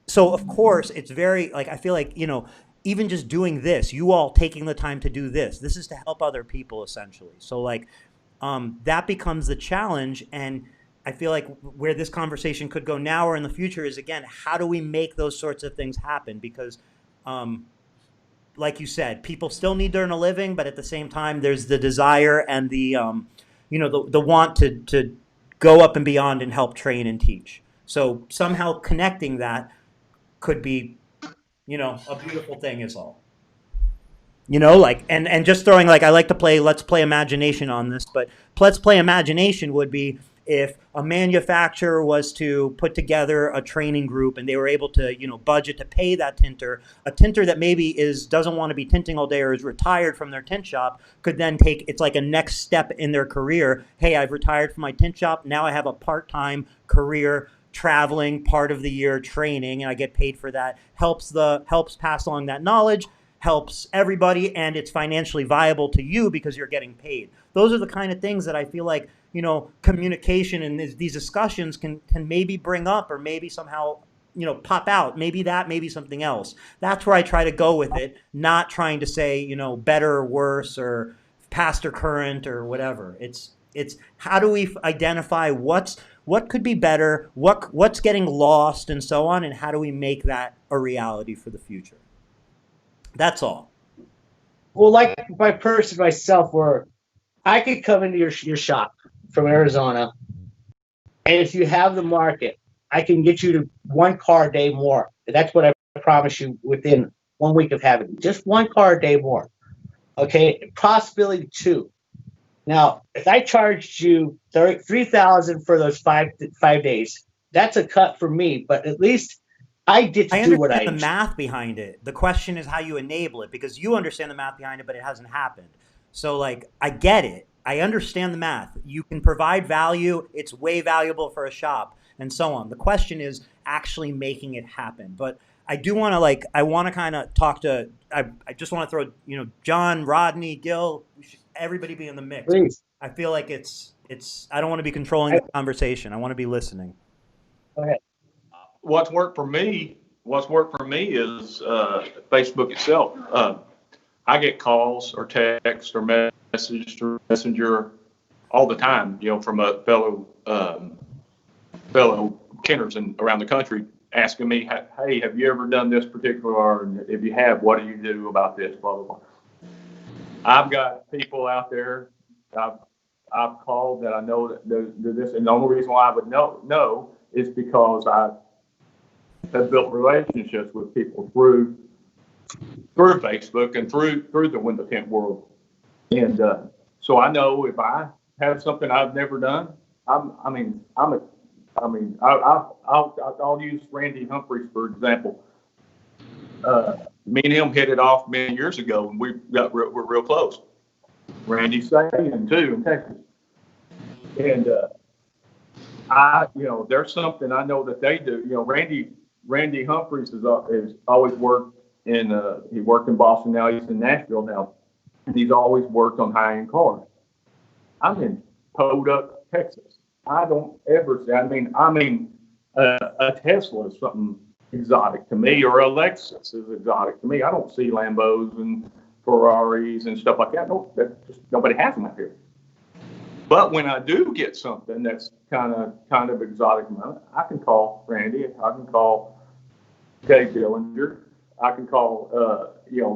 So, of course, it's very, I feel like, even just doing this, you all taking the time to do this is to help other people, essentially. So, that becomes the challenge. And I feel like where this conversation could go now or in the future is, again, how do we make those sorts of things happen? Because, like you said, people still need to earn a living, but at the same time, there's the desire and the want to go up and beyond and help train and teach. So somehow connecting that could be, a beautiful thing is all. And just throwing, I like to play let's play imagination on this, but let's play imagination would be if a manufacturer was to put together a training group and they were able to, budget to pay that tinter, a tinter that maybe doesn't want to be tinting all day or is retired from their tint shop, could then it's like a next step in their career. Hey, I've retired from my tint shop. Now I have a part-time career traveling part of the year training, and I get paid for that. Helps pass along that knowledge, helps everybody, and it's financially viable to you because you're getting paid. Those are the kind of things that I feel like, communication and these discussions can maybe bring up or maybe somehow, pop out. Maybe maybe something else. That's where I try to go with it, not trying to say, better or worse or past or current or whatever. It's how do we identify what could be better, what's getting lost and so on, and how do we make that a reality for the future? That's all. Well, like my person myself, where I could come into your shop from Arizona, and if you have the market, I can get you to 1 car a day more. That's what I promise you within 1 week of having it. Just 1 car a day more. Okay, possibility 2. Now, if I charged you $3,000 for those 5 days, that's a cut for me. But at least I get to do what I understand the math behind it. The question is how you enable it, because you understand the math behind it, but it hasn't happened. So, I get it. I understand the math. You can provide value. It's way valuable for a shop and so on. The question is actually making it happen. But I do want to I want to kind of talk to, I just want to throw, John, Rodney, Gil, everybody be in the mix. Please. I feel like I don't want to be controlling the conversation. I want to be listening. Okay. What's worked for me is Facebook itself. I get calls or text or message or messenger all the time, from a fellow kenners around the country asking me, hey, have you ever done this particular art? And if you have, what do you do about this? Blah, blah, blah. I've got people out there I've called that I know that do this, and the only reason why I would know is because I have built relationships with people through through Facebook and through the window tint world. And so I know if I have something I've never done, I'll use Randy Humphreys for example. Me and him hit it off many years ago, and we're real close. Randy's saying too in Texas, and there's something I know that they do. Randy Humphreys is always worked he worked in Boston, now he's in Nashville now, and he's always worked on high-end cars. I'm in Podunk, Texas. I don't ever say, a Tesla is something exotic to me, or a Lexus is exotic to me. I don't see Lambos and Ferraris and stuff like that. No, nobody has them out here. But when I do get something that's kind of exotic, I can call Randy. I can call Dave Dillinger. I can call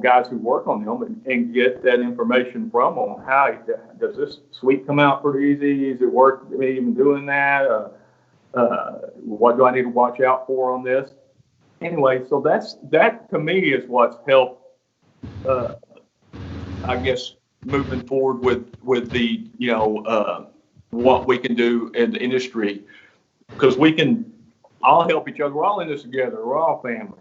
guys who work on them and get that information from them. How does this suite come out pretty easy? Is it worth me even doing that? What do I need to watch out for on this? Anyway, so that to me is what's helped. I guess moving forward with the what we can do in the industry, because we can all help each other. We're all in this together. We're all family.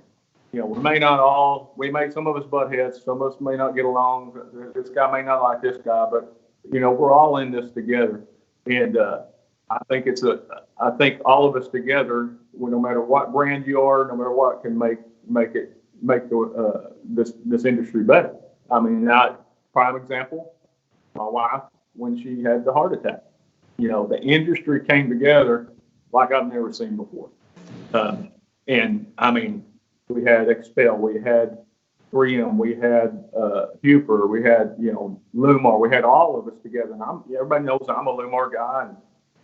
We may some of us butt heads. Some of us may not get along. This guy may not like this guy, but we're all in this together. And I think I think all of us together, no matter what brand you are, no matter what, can make this industry better. I mean, prime example, my wife, when she had the heart attack, the industry came together like I've never seen before. And I mean, we had Expel, we had 3M, we had Huper, we had Lumar, we had all of us together. And everybody knows I'm a Lumar guy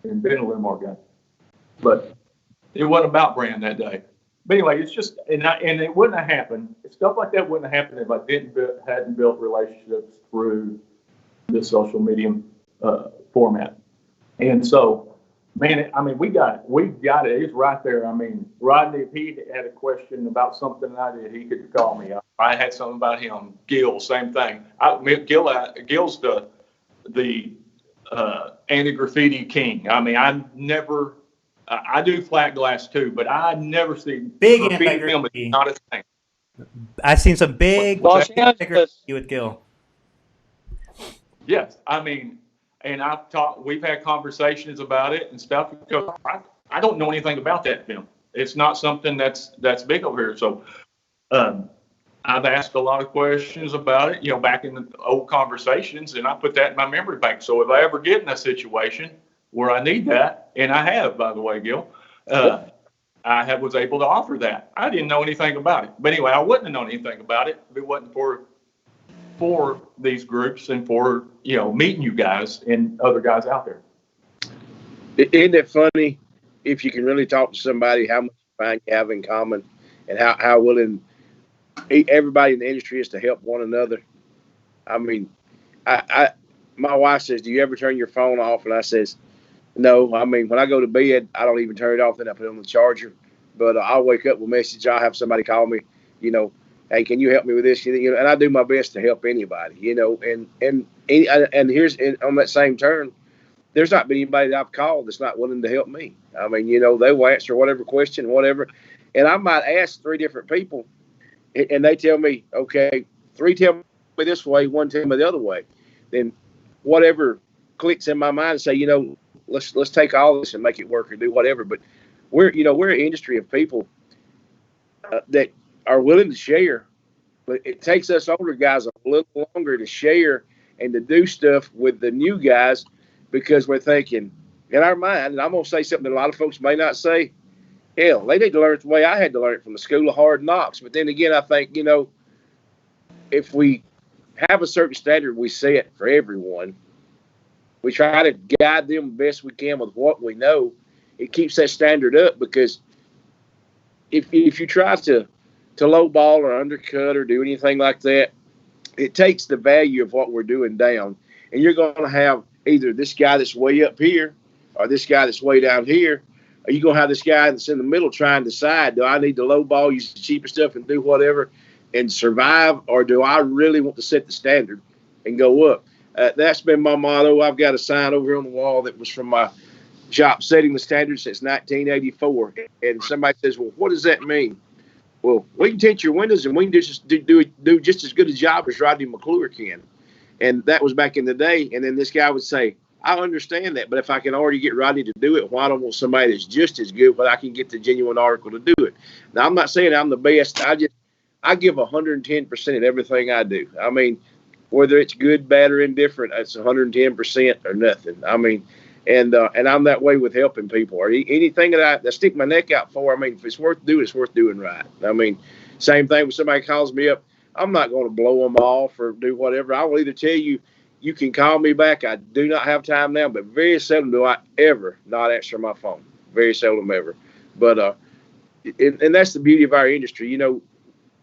and been a Lumar guy, but it wasn't about brand that day. But anyway, it's just and it wouldn't have happened. Stuff like that wouldn't have happened if I hadn't built relationships through the social media format. And so, man, I mean, we got it. It's right there. I mean, Rodney, if he had a question about something I did, he could call me. I had something about him. Gil, same thing. Gil's the anti-graffiti king. I mean, I do flat glass too, but I never see Big graffiti film. anti-graffiti. It's not a thing. I've seen some big Los Angeles. with Gil. Yes, I mean, and we've had conversations about it and stuff because I don't know anything about that film. It's not something that's big over here. So I've asked a lot of questions about it, back in the old conversations, and I put that in my memory bank. So if I ever get in a situation where I need that, and I have, by the way, Gil, I was able to offer that. I didn't know anything about it. But anyway, I wouldn't have known anything about it if it wasn't for these groups and for, meeting you guys and other guys out there. Isn't it funny if you can really talk to somebody how much you find you have in common and how willing everybody in the industry is to help one another? I mean, my wife says, "Do you ever turn your phone off?" And I says, "No." I mean, when I go to bed, I don't even turn it off. Then I put it on the charger. But I'll wake up with a message. I'll have somebody call me, "Hey, can you help me with this?" And I do my best to help anybody, and here's on that same turn, there's not been anybody that I've called that's not willing to help me. I mean, they will answer whatever question, whatever. And I might ask 3 different people and they tell me, okay, 3 tell me this way, 1 tell me the other way. Then whatever clicks in my mind and say, let's take all this and make it work or do whatever. But we're an industry of people that are willing to share, but it takes us older guys a little longer to share and to do stuff with the new guys because we're thinking in our mind, and I'm going to say something that a lot of folks may not say, hell, they need to learn it the way I had to learn it from the school of hard knocks. But then again, I think, if we have a certain standard we set for everyone, we try to guide them the best we can with what we know. It keeps that standard up because if you try to lowball or undercut or do anything like that, it takes the value of what we're doing down. And you're going to have either this guy that's way up here or this guy that's way down here. Or you're going to have this guy that's in the middle trying to decide, do I need to lowball, use the cheaper stuff and do whatever? and survive, or do I really want to set the standard and go up? That's been my motto. I've got a sign over here on the wall that was from my shop, setting the standard since 1984. And somebody says, well, what does that mean? Well, we can tint your windows, and we can just do just as good a job as Rodney McClure can. And that was back in the day. And then this guy would say, I understand that, but if I can already get Rodney to do it, why don't I want somebody that's just as good, but I can get the genuine article to do it? Now, I'm not saying I'm the best. I give 110% at everything I do. I mean, whether it's good, bad, or indifferent, it's 110% or nothing. I mean, and I'm that way with helping people, or anything that I stick my neck out for. I mean, if it's worth doing, it's worth doing right. I mean, same thing when somebody calls me up. I'm not going to blow them off or do whatever. I will either tell you, you can call me back. I do not have time now, but very seldom do I ever not answer my phone. Very seldom ever. But and that's the beauty of our industry. You know,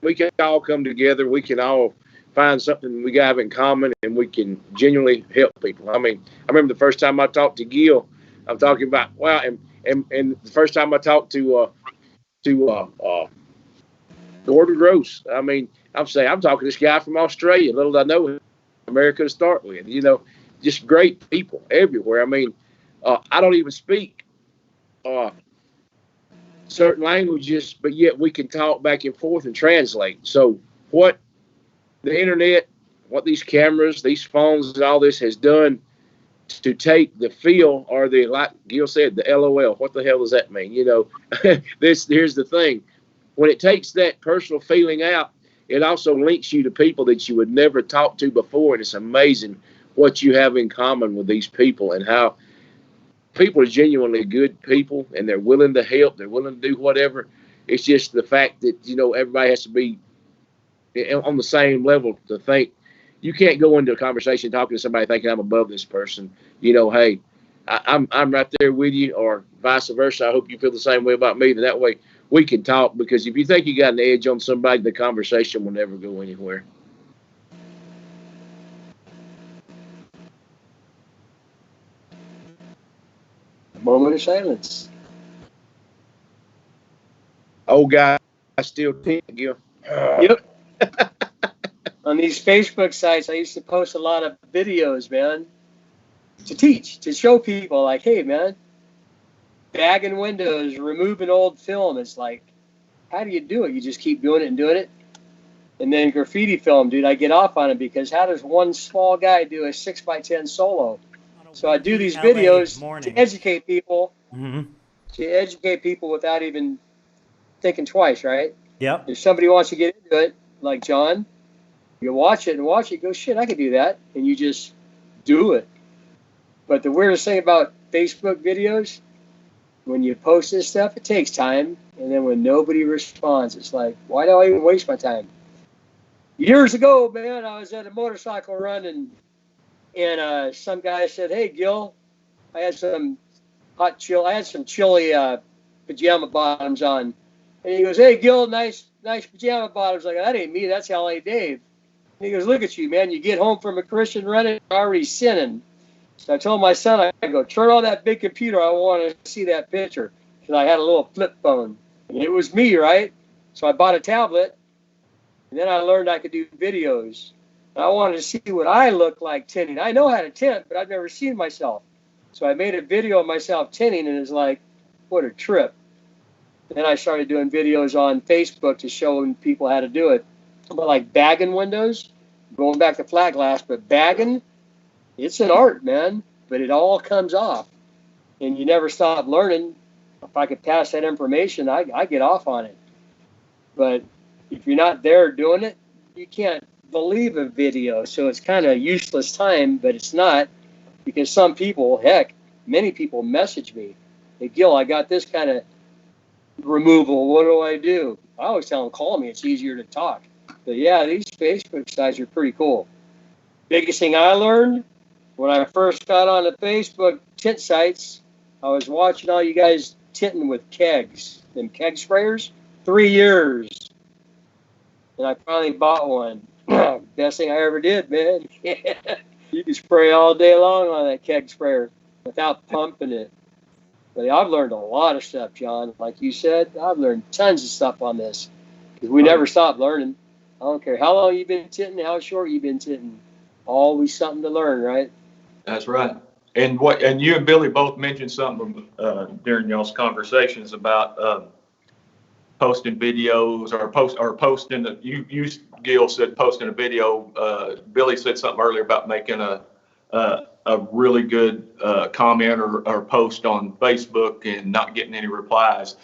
we can all come together. We can all find something we have in common, and we can genuinely help people. I mean, I remember the first time I talked to Gil. I'm talking about and the first time I talked to Gordon Gross. I mean, I'm talking to this guy from Australia. Little did I know America to start with. You know, just great people everywhere. I mean, I don't even speak certain languages, but yet we can talk back and forth and translate. So what the internet, what these cameras, these phones, and all this has done to take the feel, or the, like Gil said, the LOL. What the hell does that mean? You know, here's the thing. When it takes that personal feeling out, it also links you to people that you would never talk to before. And it's amazing what you have in common with these people, and how people are genuinely good people, and they're willing to help. They're willing to do whatever. It's just the fact that, you know, everybody has to be on the same level to think. You can't go into a conversation talking to somebody thinking I'm above this person. You know, hey, I'm right there with you, or vice versa. I hope you feel the same way about me. That way we can talk, because if you think you got an edge on somebody, the conversation will never go anywhere. A moment of silence. Old guy, I still think, Gil. Yep. On these Facebook sites, I used to post a lot of videos, man, to teach, to show people, like, hey, man, bagging windows, removing old film. It's like, how do you do it? You just keep doing it and doing it. And then graffiti film, dude, I get off on it, because how does one small guy do a 6x10 solo? So I do these videos to educate people, without even thinking twice, right? Yep. If somebody wants to get into it, like John, you watch it, go, shit, I could do that. And you just do it. But the weirdest thing about Facebook videos, when you post this stuff, it takes time. And then when nobody responds, it's like, why do I even waste my time? Years ago, man, I was at a motorcycle run, and some guy said, hey, Gil, I had some chilly pajama bottoms on. And he goes, hey, Gil, nice pajama bottoms. Like, that ain't me, that's L.A. Dave. And he goes, look at you, man. You get home from a Christian run, you're already sinning. So I told my son, I go, turn on that big computer. I want to see that picture. Because I had a little flip phone. And it was me, right? So I bought a tablet. And then I learned I could do videos. And I wanted to see what I look like tinting. I know how to tint, but I've never seen myself. So I made a video of myself tinting, and it's like, what a trip. And then I started doing videos on Facebook to show people how to do it. But like bagging windows, going back to flat glass, but bagging, it's an art, man. But it all comes off. And you never stop learning. If I could pass that information, I get off on it. But if you're not there doing it, you can't believe a video. So it's kind of useless time, but it's not, because some people, heck, many people message me, hey, Gil, I got this kind of removal. What do I do? I always tell them, call me. It's easier to talk. But yeah, these Facebook sites are pretty cool. Biggest thing I learned when I first got on the Facebook tint sites, I was watching all you guys tinting with kegs, them keg sprayers, 3 years. And I finally bought one. Best thing I ever did, man. You can spray all day long on that keg sprayer without pumping it. But I've learned a lot of stuff, John. Like you said, I've learned tons of stuff on this, because we never stop learning. I don't care how long you've been tinting, how short you've been tinting. Always something to learn, right? That's right. And you and Billy both mentioned something during y'all's conversations about posting videos or posting. You Gil said posting a video. Billy said something earlier about making a really good comment or post on Facebook and not getting any replies.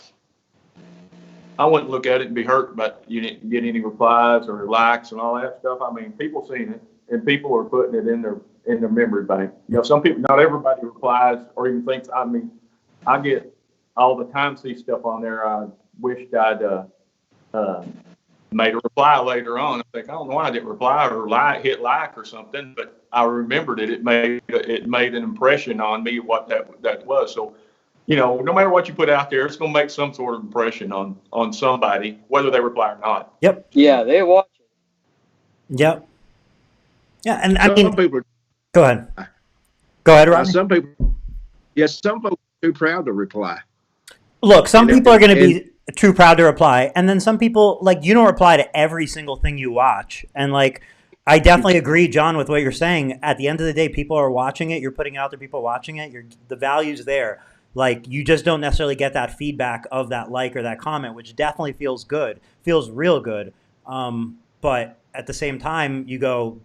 I wouldn't look at it and be hurt, but you didn't get any replies or likes and all that stuff. I mean, people seen it and people are putting it in their memory bank. You know, some people, not everybody replies or even thinks. I mean, I get all the time see stuff on there. I wished I'd made a reply later on. I think I don't know why I didn't reply or hit like or something, but I remembered it. It made an impression on me what that was. So, you know, no matter what you put out there, it's going to make some sort of impression on somebody, whether they reply or not. Yep. Yeah, they watch it. Yep. Yeah, and I Some mean, people, go ahead. Go ahead, Rodney. some people, yes, some folks are too proud to reply. Look, some And- people are going to and- be too proud to reply, and then some people, like, you don't reply to every single thing you watch. And, like, I definitely agree, John, with what you're saying. At the end of the day, people are watching it. You're putting out there, people are watching it. The value's there. Like, you just don't necessarily get that feedback of that like or that comment, which definitely feels good, feels real good. But at the same time, you go,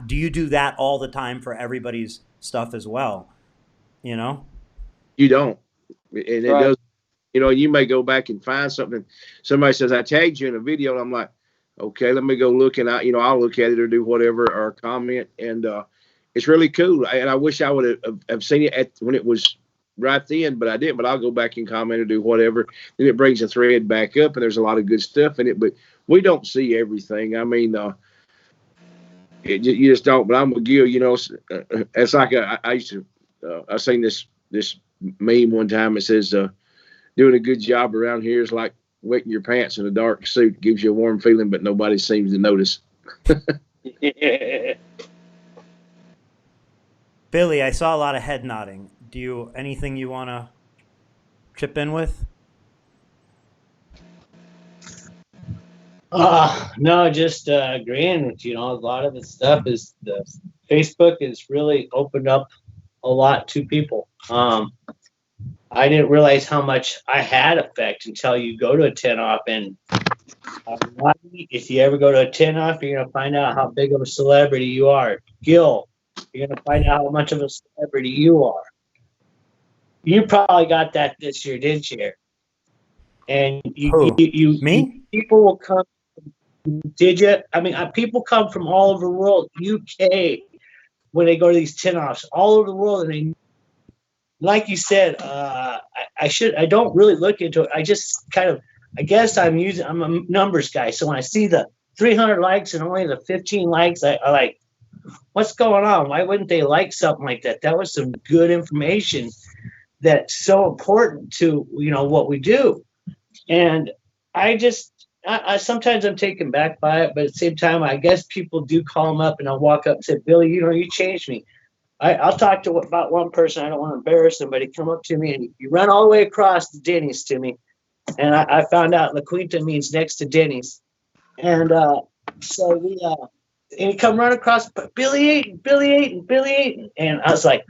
do you do that all the time for everybody's stuff as well? You know? You don't. And it Right. does, you know, you may go back and find something. Somebody says, I tagged you in a video. And I'm like, okay, let me go look and I'll look at it or do whatever or comment. And it's really cool. And I wish I would have seen it when it was right then, but I didn't. But I'll go back and comment or do whatever. Then it brings the thread back up and there's a lot of good stuff in it. But we don't see everything. I mean, you just don't. But I'm with Gil, you know, it's like I used to, I seen this meme one time. It says, doing a good job around here is like wetting your pants in a dark suit. Gives you a warm feeling, but nobody seems to notice. Billy, I saw a lot of head nodding. Anything you want to chip in with? No, just agreeing with you. A lot of the stuff is the Facebook has really opened up a lot to people. I didn't realize how much I had effect until you go to a 10 off. And if you ever go to a 10 off, you're going to find out how big of a celebrity you are. Gil, you're going to find out how much of a celebrity you are. You probably got that this year, didn't you? And Me? people will come. Did you? I mean, people come from all over the world, UK, when they go to these 10 offs, all over the world, and they, like you said, I don't really look into it. I just kind of, I guess I'm a numbers guy. So when I see the 300 likes and only the 15 likes, I like, what's going on? Why wouldn't they like something like that? That was some good information that's so important to, what we do. And I sometimes I'm taken back by it, but at the same time, I guess people do call them up and I'll walk up and say, Billy, you changed me. I'll talk to about one person. I don't want to embarrass them, but he come up to me and he ran all the way across the Denny's to me. And I found out La Quinta means next to Denny's. And so and he come run across, Billy Ayton. And I was like,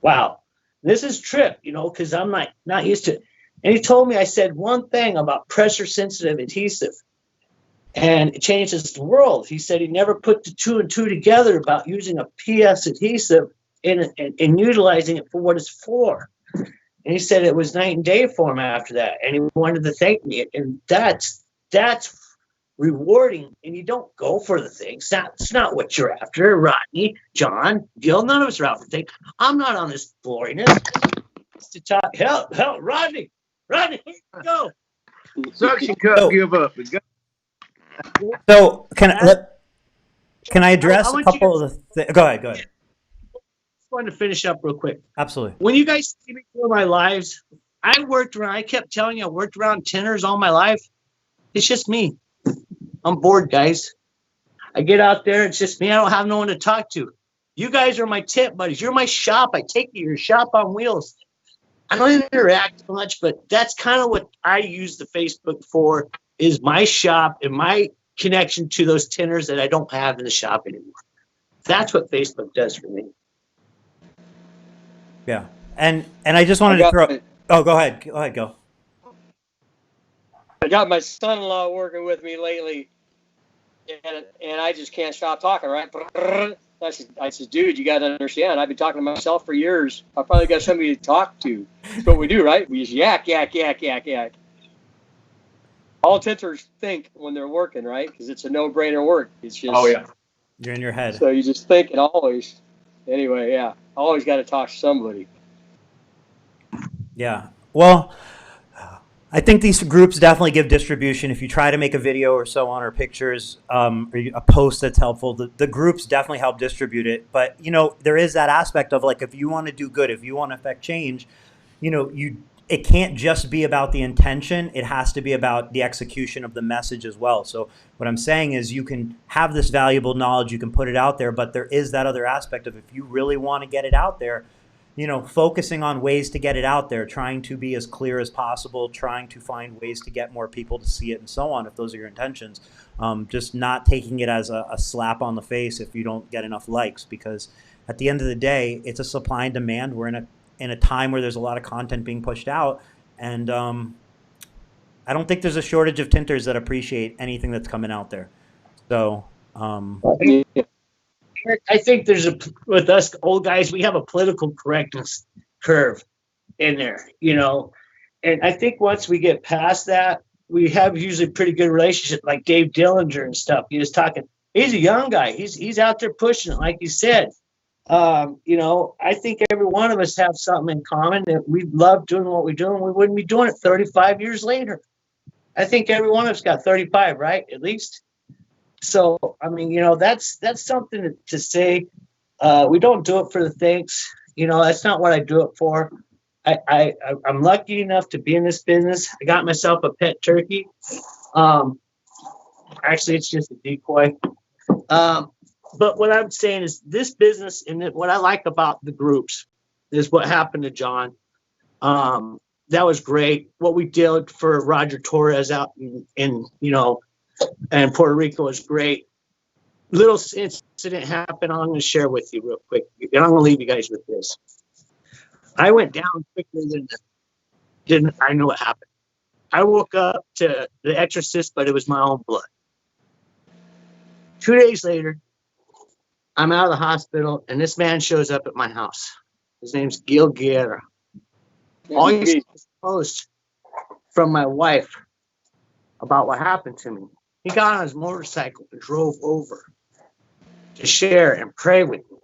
wow, this is trip, because I'm not used to it. And he told me, I said one thing about pressure sensitive adhesive. And it changes the world. He said he never put the 2 and 2 together about using a PS adhesive and utilizing it for what it's for. And he said it was night and day for him after that. And he wanted to thank me. And that's rewarding. And you don't go for the things. That's not what you're after. Rodney, John, Gil, none of us are out for things. I'm not on this boriness. It's to talk. Help, Rodney, here you go. Suction cup, give up. So can I address I a couple of the things? Go ahead. Just wanted to finish up real quick. Absolutely. When you guys see me through my lives, I kept telling you I worked around tenors all my life. It's just me. I'm bored, guys. I get out there, it's just me. I don't have no one to talk to. You guys are my tip buddies. You're my shop. I take you to your shop on wheels. I don't interact much, but that's kind of what I use the Facebook for, is my shop and my connection to those tinters that I don't have in the shop anymore. That's what Facebook does for me. Yeah. And I just wanted to throw. Oh, go ahead. Go. I got my son-in-law working with me lately, and I just can't stop talking, right? I said, dude, you got to understand, I've been talking to myself for years. I finally got somebody to talk to. That's what we do, right? We just yak. All tinters think when they're working, right? Because it's a no-brainer work. It's just, Oh, yeah. You're in your head. So you just think it always. Anyway, yeah, always got to talk to somebody. Yeah. Well, I think these groups definitely give distribution. If you try to make a video or so on, or pictures, or a post that's helpful, the groups definitely help distribute it. But, you know, there is that aspect of, like, if you want to do good, if you want to affect change, you know, it can't just be about the intention. It has to be about the execution of the message as well. So what I'm saying is, you can have this valuable knowledge, you can put it out there, but there is that other aspect of, if you really want to get it out there, you know, focusing on ways to get it out there, trying to be as clear as possible, trying to find ways to get more people to see it and so on, if those are your intentions. Just not taking it as a slap on the face if you don't get enough likes, because at the end of the day, it's a supply and demand. We're in a time where there's a lot of content being pushed out, and I don't think there's a shortage of tinters that appreciate anything that's coming out there. So I think with us old guys, we have a political correctness curve in there, you know. And I think once we get past that, we have usually pretty good relationship, like Dave Dillinger and stuff. He was talking, he's a young guy. He's out there pushing it, like you said. You know, I think every one of us have something in common, that we love doing what we do, and we wouldn't be doing it 35 years later. I think every one of us got 35, right? At least. So, I mean, you know, that's something to say. We don't do it for the thanks. You know, that's not what I do it for. I'm lucky enough to be in this business. I got myself a pet turkey. Actually, it's just a decoy. But what I'm saying is, this business, and what I like about the groups is what happened to John. That was great. What we did for Roger Torres out in you know, and Puerto Rico was great. Little incident happened. I'm going to share with you real quick, and I'm going to leave you guys with this. I went down quicker than I know what happened. I woke up to The Exorcist, but it was my own blood. 2 days later, I'm out of the hospital, and this man shows up at my house. His name's Gil Guerra. All he sees is a post from my wife about what happened to me. He got on his motorcycle and drove over to share and pray with me.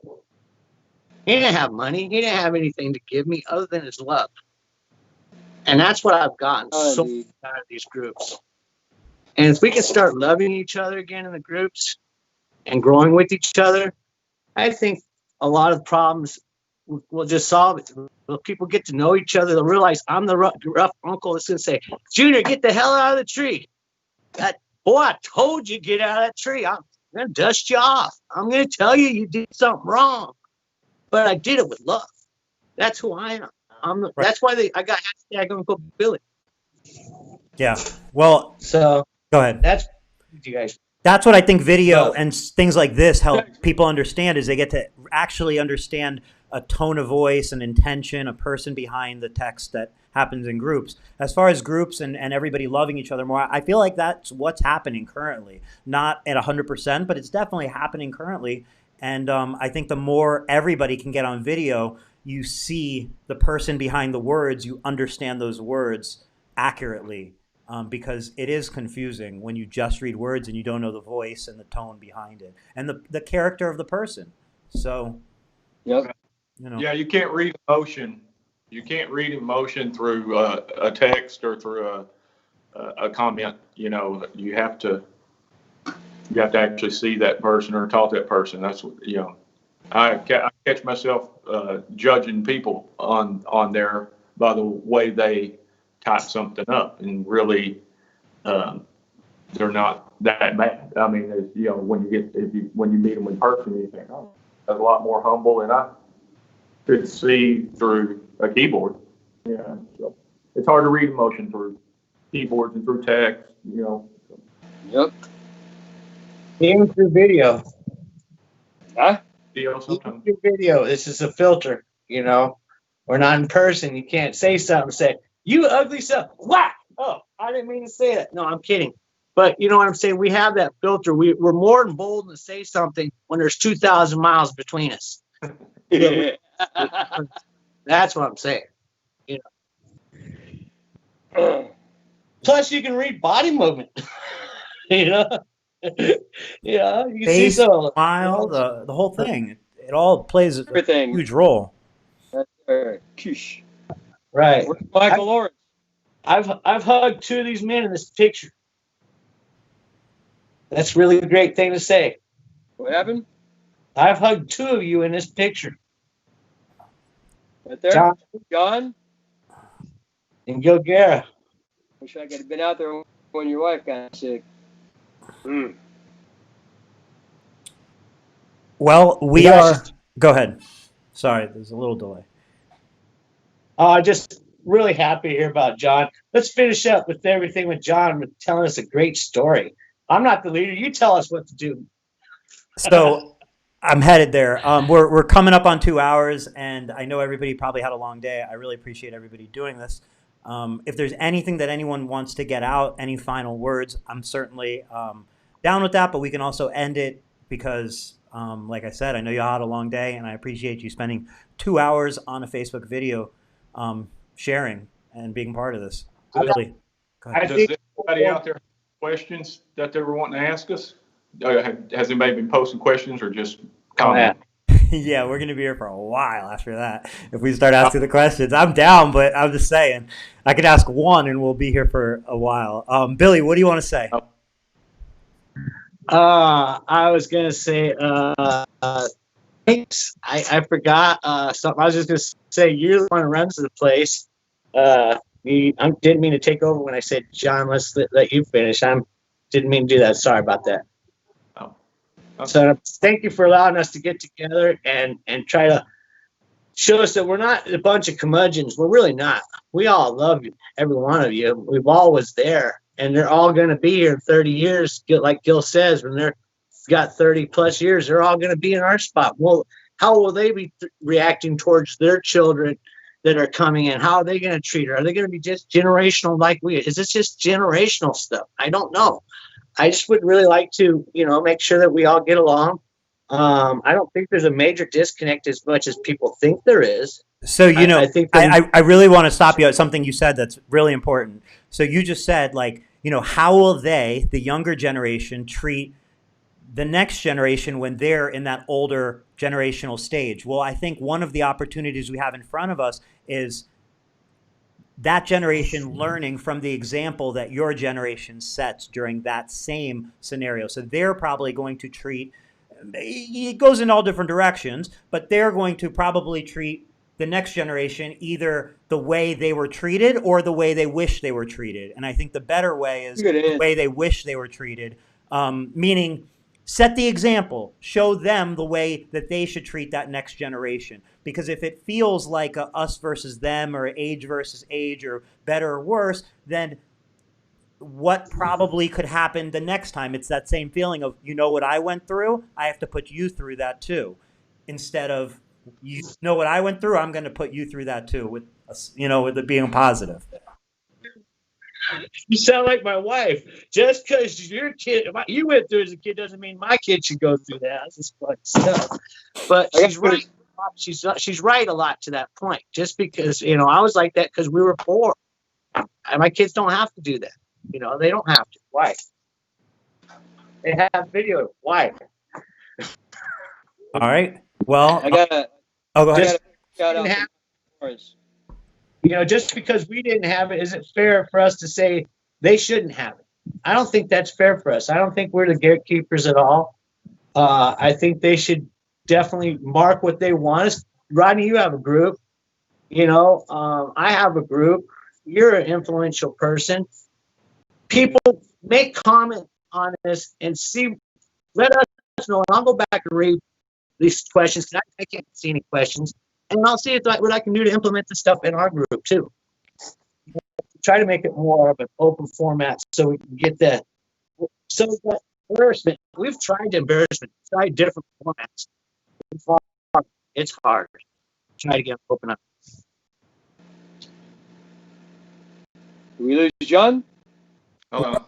He didn't have money. He didn't have anything to give me other than his love. And that's what I've gotten so out of these groups. And if we can start loving each other again in the groups and growing with each other, I think a lot of problems will just solve it. When people get to know each other, they'll realize I'm the rough uncle that's going to say, Junior, get the hell out of the tree. Boy, I told you, get out of that tree. I'm going to dust you off. I'm going to tell you you did something wrong. But I did it with love. That's who I am. Right. That's why I got hashtag Uncle Billy. Yeah. Well, so go ahead. That's you guys. That's what I think video and things like this help people understand, is they get to actually understand a tone of voice, an intention, a person behind the text that happens in groups. As far as groups and everybody loving each other more, I feel like that's what's happening currently. Not at 100%, but it's definitely happening currently. And I think the more everybody can get on video, you see the person behind the words, you understand those words accurately. Because it is confusing when you just read words and you don't know the voice and the tone behind it and the character of the person. So, yep. You know. Yeah, you can't read emotion. You can't read emotion through a text or through a comment. You know, you have to actually see that person or talk to that person. That's what, you know, I catch myself judging people on there by the way they type something up, and really they're not that bad. I mean, you know, when you meet them in person, you think, oh, that's a lot more humble than I could see through a keyboard. Yeah, so it's hard to read emotion through keyboards and through text. You know. Yep. Even through video. Huh? Deal Even sometimes. through video. This is a filter, you know. We're not in person. You can't say something, say, you ugly son. Whack! Oh, I didn't mean to say that. No, I'm kidding. But you know what I'm saying? We have that filter. We're more than bold to say something when there's 2,000 miles between us. Yeah. That's what I'm saying. Plus, you can read body movement. you know, yeah, you can see Face, so. smile, the whole thing. It all plays a Everything. huge role. That's right. Kish. Right. Where's Michael Lawrence? I've hugged two of these men in this picture. That's really a great thing to say. What happened? I've hugged two of you in this picture, Right there? John John? and Gilgara. Wish I could have been out there when your wife got sick. Well, we Guys, are. Go ahead. Sorry, there's a little delay. Just really happy to hear about John. Let's finish up with everything with John with telling us a great story. I'm not the leader. You tell us what to do. So I'm headed there. We're coming up on 2 hours, and I know everybody probably had a long day. I really appreciate everybody doing this. If there's anything that anyone wants to get out, any final words, I'm certainly down with that. But we can also end it because, like I said, I know you all had a long day, and I appreciate you spending 2 hours on a Facebook video sharing and being part of this. Billy, go ahead. Does anybody out there have questions that they were wanting to ask us? Has anybody been posting questions or just comment? Yeah, we're going to be here for a while after that. If we start asking the questions, I'm down, but I'm just saying I could ask one and we'll be here for a while. Billy, what do you want to say? I was going to say, thanks. I forgot something. I was just going to say, you're the one who runs the place. I didn't mean to take over when I said, John, let's let you finish. Didn't mean to do that. Sorry about that. Oh. So thank you for allowing us to get together and try to show us that we're not a bunch of curmudgeons. We're really not. We all love you, every one of you. We've always there, and they're all going to be here in 30 years. Like Gil says, when they're got 30 plus years, they're all going to be in our spot. Well, how will they be reacting towards their children that are coming in? How are they going to treat her? Are they going to be just generational like we? Is this just generational stuff? I don't know. I just would really like to, make sure that we all get along. I don't think there's a major disconnect as much as people think there is. So, I really want to stop you at something you said that's really important. So you just said, how will they, the younger generation, treat the next generation when they're in that older generational stage? Well, I think one of the opportunities we have in front of us is that generation learning from the example that your generation sets during that same scenario. So they're probably going to treat, it goes in all different directions, but they're going to probably treat the next generation either the way they were treated or the way they wish they were treated. And I think the better way is the way they wish they were treated, meaning set the example, show them the way that they should treat that next generation. Because if it feels like a us versus them or age versus age or better or worse, then what probably could happen the next time? It's that same feeling of, what I went through, I have to put you through that too. Instead of, what I went through, I'm going to put you through that too with it being positive. You sound like my wife. Just because your kid, you went through as a kid, doesn't mean my kid should go through that. That's just fun stuff. But she's right. She's right a lot to that point. Just because I was like that because we were poor, and my kids don't have to do that. They don't have to. Why? They have video. Why? All right. Well, I gotta. Go ahead. Shout out to Lawrence. Just because we didn't have it, is it fair for us to say they shouldn't have it? I don't think that's fair for us. I don't think we're the gatekeepers at all. I think they should definitely mark what they want us. Rodney, you have a group. I have a group. You're an influential person. People make comment on this and see. Let us know. And I'll go back and read these questions because I can't see any questions. And I'll see what I can do to implement the stuff in our group too. Try to make it more of an open format so we can get that. So that Embarrassment. We've tried embarrassment. Tried different formats. It's hard. Try to get them to open up. Did we lose John? Hold on.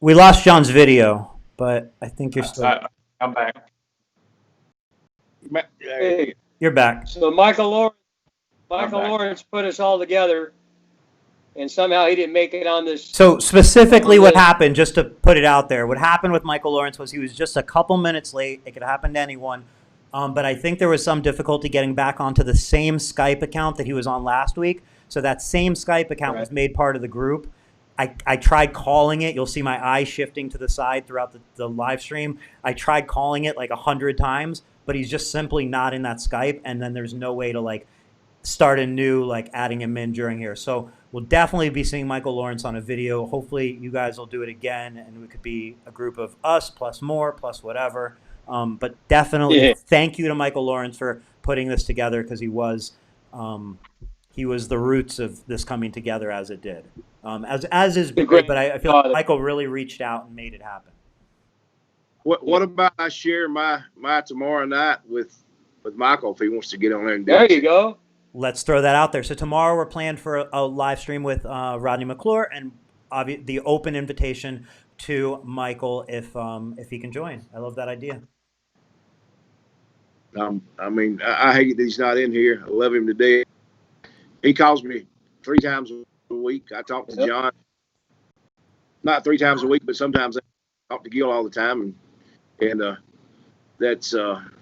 We lost John's video, but I think you're still. I'm back. Hey, You're back. so Michael I'm back. Lawrence put us all together, and somehow he didn't make it on this. So specifically what happened, just to put it out there, what happened with Michael Lawrence was he was just a couple minutes late. It could happen to anyone. But I think there was some difficulty getting back onto the same Skype account that he was on last week. So that same Skype account was made part of the group. I tried calling it. You'll see my eye shifting to the side throughout the live stream. I tried calling it like 100 times, but he's just simply not in that Skype. And then there's no way to like start a new, like adding him in during here. So we'll definitely be seeing Michael Lawrence on a video. Hopefully you guys will do it again, and we could be a group of us plus more plus whatever. But definitely thank you to Michael Lawrence for putting this together, because he was the roots of this coming together as it did. As is great, but I feel like Michael really reached out and made it happen. What about I share my tomorrow night with Michael if he wants to get on there and do There it? you go. Let's throw that out there. So tomorrow we're planned for a live stream with Rodney McClure, and the open invitation to Michael if he can join. I love that idea. I mean, I hate that he's not in here. I love him to death. He calls me 3 times a week. I talk to John, not 3 times a week, but sometimes I talk to Gil all the time, and that's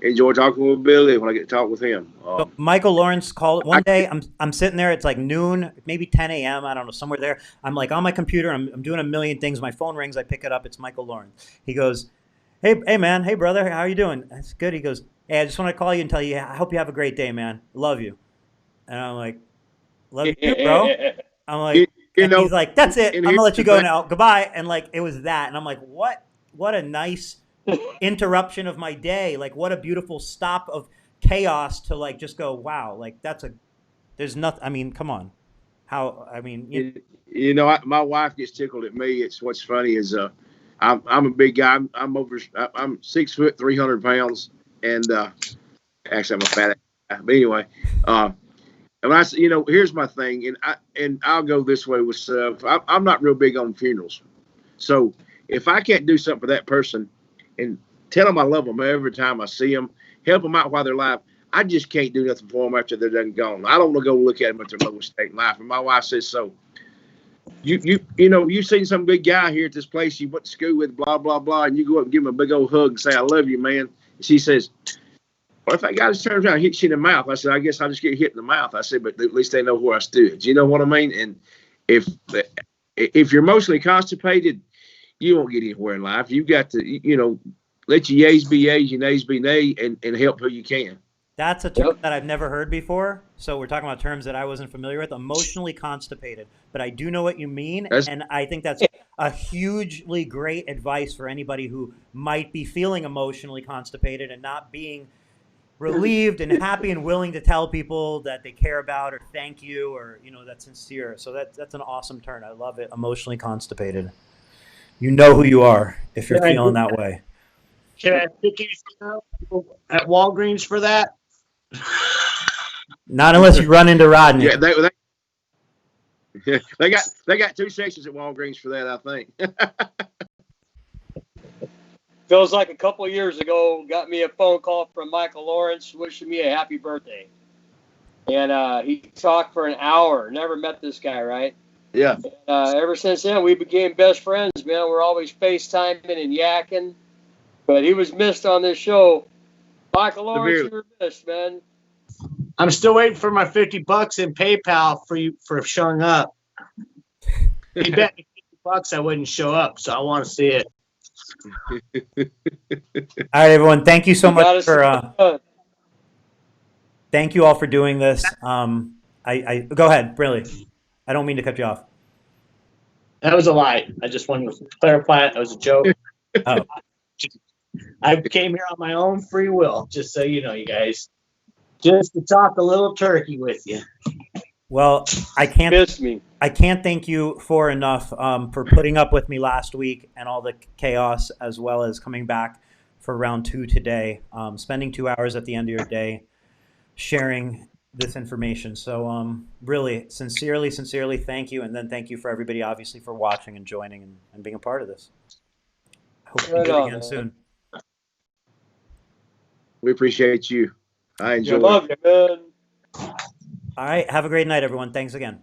enjoy talking with Billy when I get to talk with him. So Michael Lawrence called one day. I'm sitting there. It's like noon, maybe 10 a.m. I don't know, somewhere there. I'm like on my computer. I'm doing a million things. My phone rings. I pick it up. It's Michael Lawrence. He goes, "Hey man, hey brother, how are you doing?" That's good. He goes, "Hey, I just want to call you and tell you I hope you have a great day, man. Love you." And I'm like, "Love you too, bro." I'm like, he's like, "That's it. I'm gonna let you go now. Goodbye." And like it was that, and I'm like, what a nice interruption of my day. Like what a beautiful stop of chaos to like just go, wow, like there's nothing. I mean, come on. My wife gets tickled at me. It's what's funny is I'm a big guy. I'm 6 foot 300 pounds, and actually I'm a fat guy. But anyway, and I here's my thing, and I'll go this way with stuff. I'm not real big on funerals, so if I can't do something for that person and tell them I love them every time I see them, help them out while they're alive, I just can't do nothing for them after they're done gone. I don't want to go look at them at their lowest state in life. And my wife says so. You seen some big guy here at this place you went to school with, blah blah blah, and you go up and give him a big old hug and say I love you, man. And she says, "Well, if that guy just turns around and hits you in the mouth," I said, "I guess I'll just get hit in the mouth." I said, "But at least they know where I stood." You know what I mean? And if you're emotionally constipated, you won't get anywhere in life. You got to, let your yays be yays, your nays be nay, and help who you can. That's a term that I've never heard before. So we're talking about terms that I wasn't familiar with. Emotionally constipated, but I do know what you mean, and I think that's a hugely great advice for anybody who might be feeling emotionally constipated and not being relieved and happy and willing to tell people that they care about or thank you or that's sincere. So that's an awesome term. I love it. Emotionally constipated. You know who you are if you're feeling that way. Can I pick you at Walgreens for that? Not unless you run into Rodney. Yeah, they got 2 sections at Walgreens for that, I think. Feels like a couple of years ago, got me a phone call from Michael Lawrence wishing me a happy birthday. And he talked for an hour. Never met this guy, right? Yeah. And, ever since then, we became best friends, man. We're always FaceTiming and yakking. But he was missed on this show. Michael Lawrence, you were missed, man. I'm still waiting for my $50 in PayPal for showing up. He bet me $50 I wouldn't show up, so I want to see it. All right, everyone. Thank you so much for. Thank you all for doing this. I go ahead, really. I don't mean to cut you off. That was a lie. I just wanted to clarify it. That was a joke. Oh. I came here on my own free will, just so you know, you guys. Just to talk a little turkey with you. Well, I can't Missed me. thank you for enough for putting up with me last week and all the chaos, as well as coming back for round 2 today, spending 2 hours at the end of your day sharing this information. So really, sincerely thank you. And then thank you for everybody, obviously, for watching and joining and being a part of this. Hope we Right do it on, again man. soon. We appreciate you. I I enjoy it. love you, man. All right. Have a great night, everyone. Thanks again.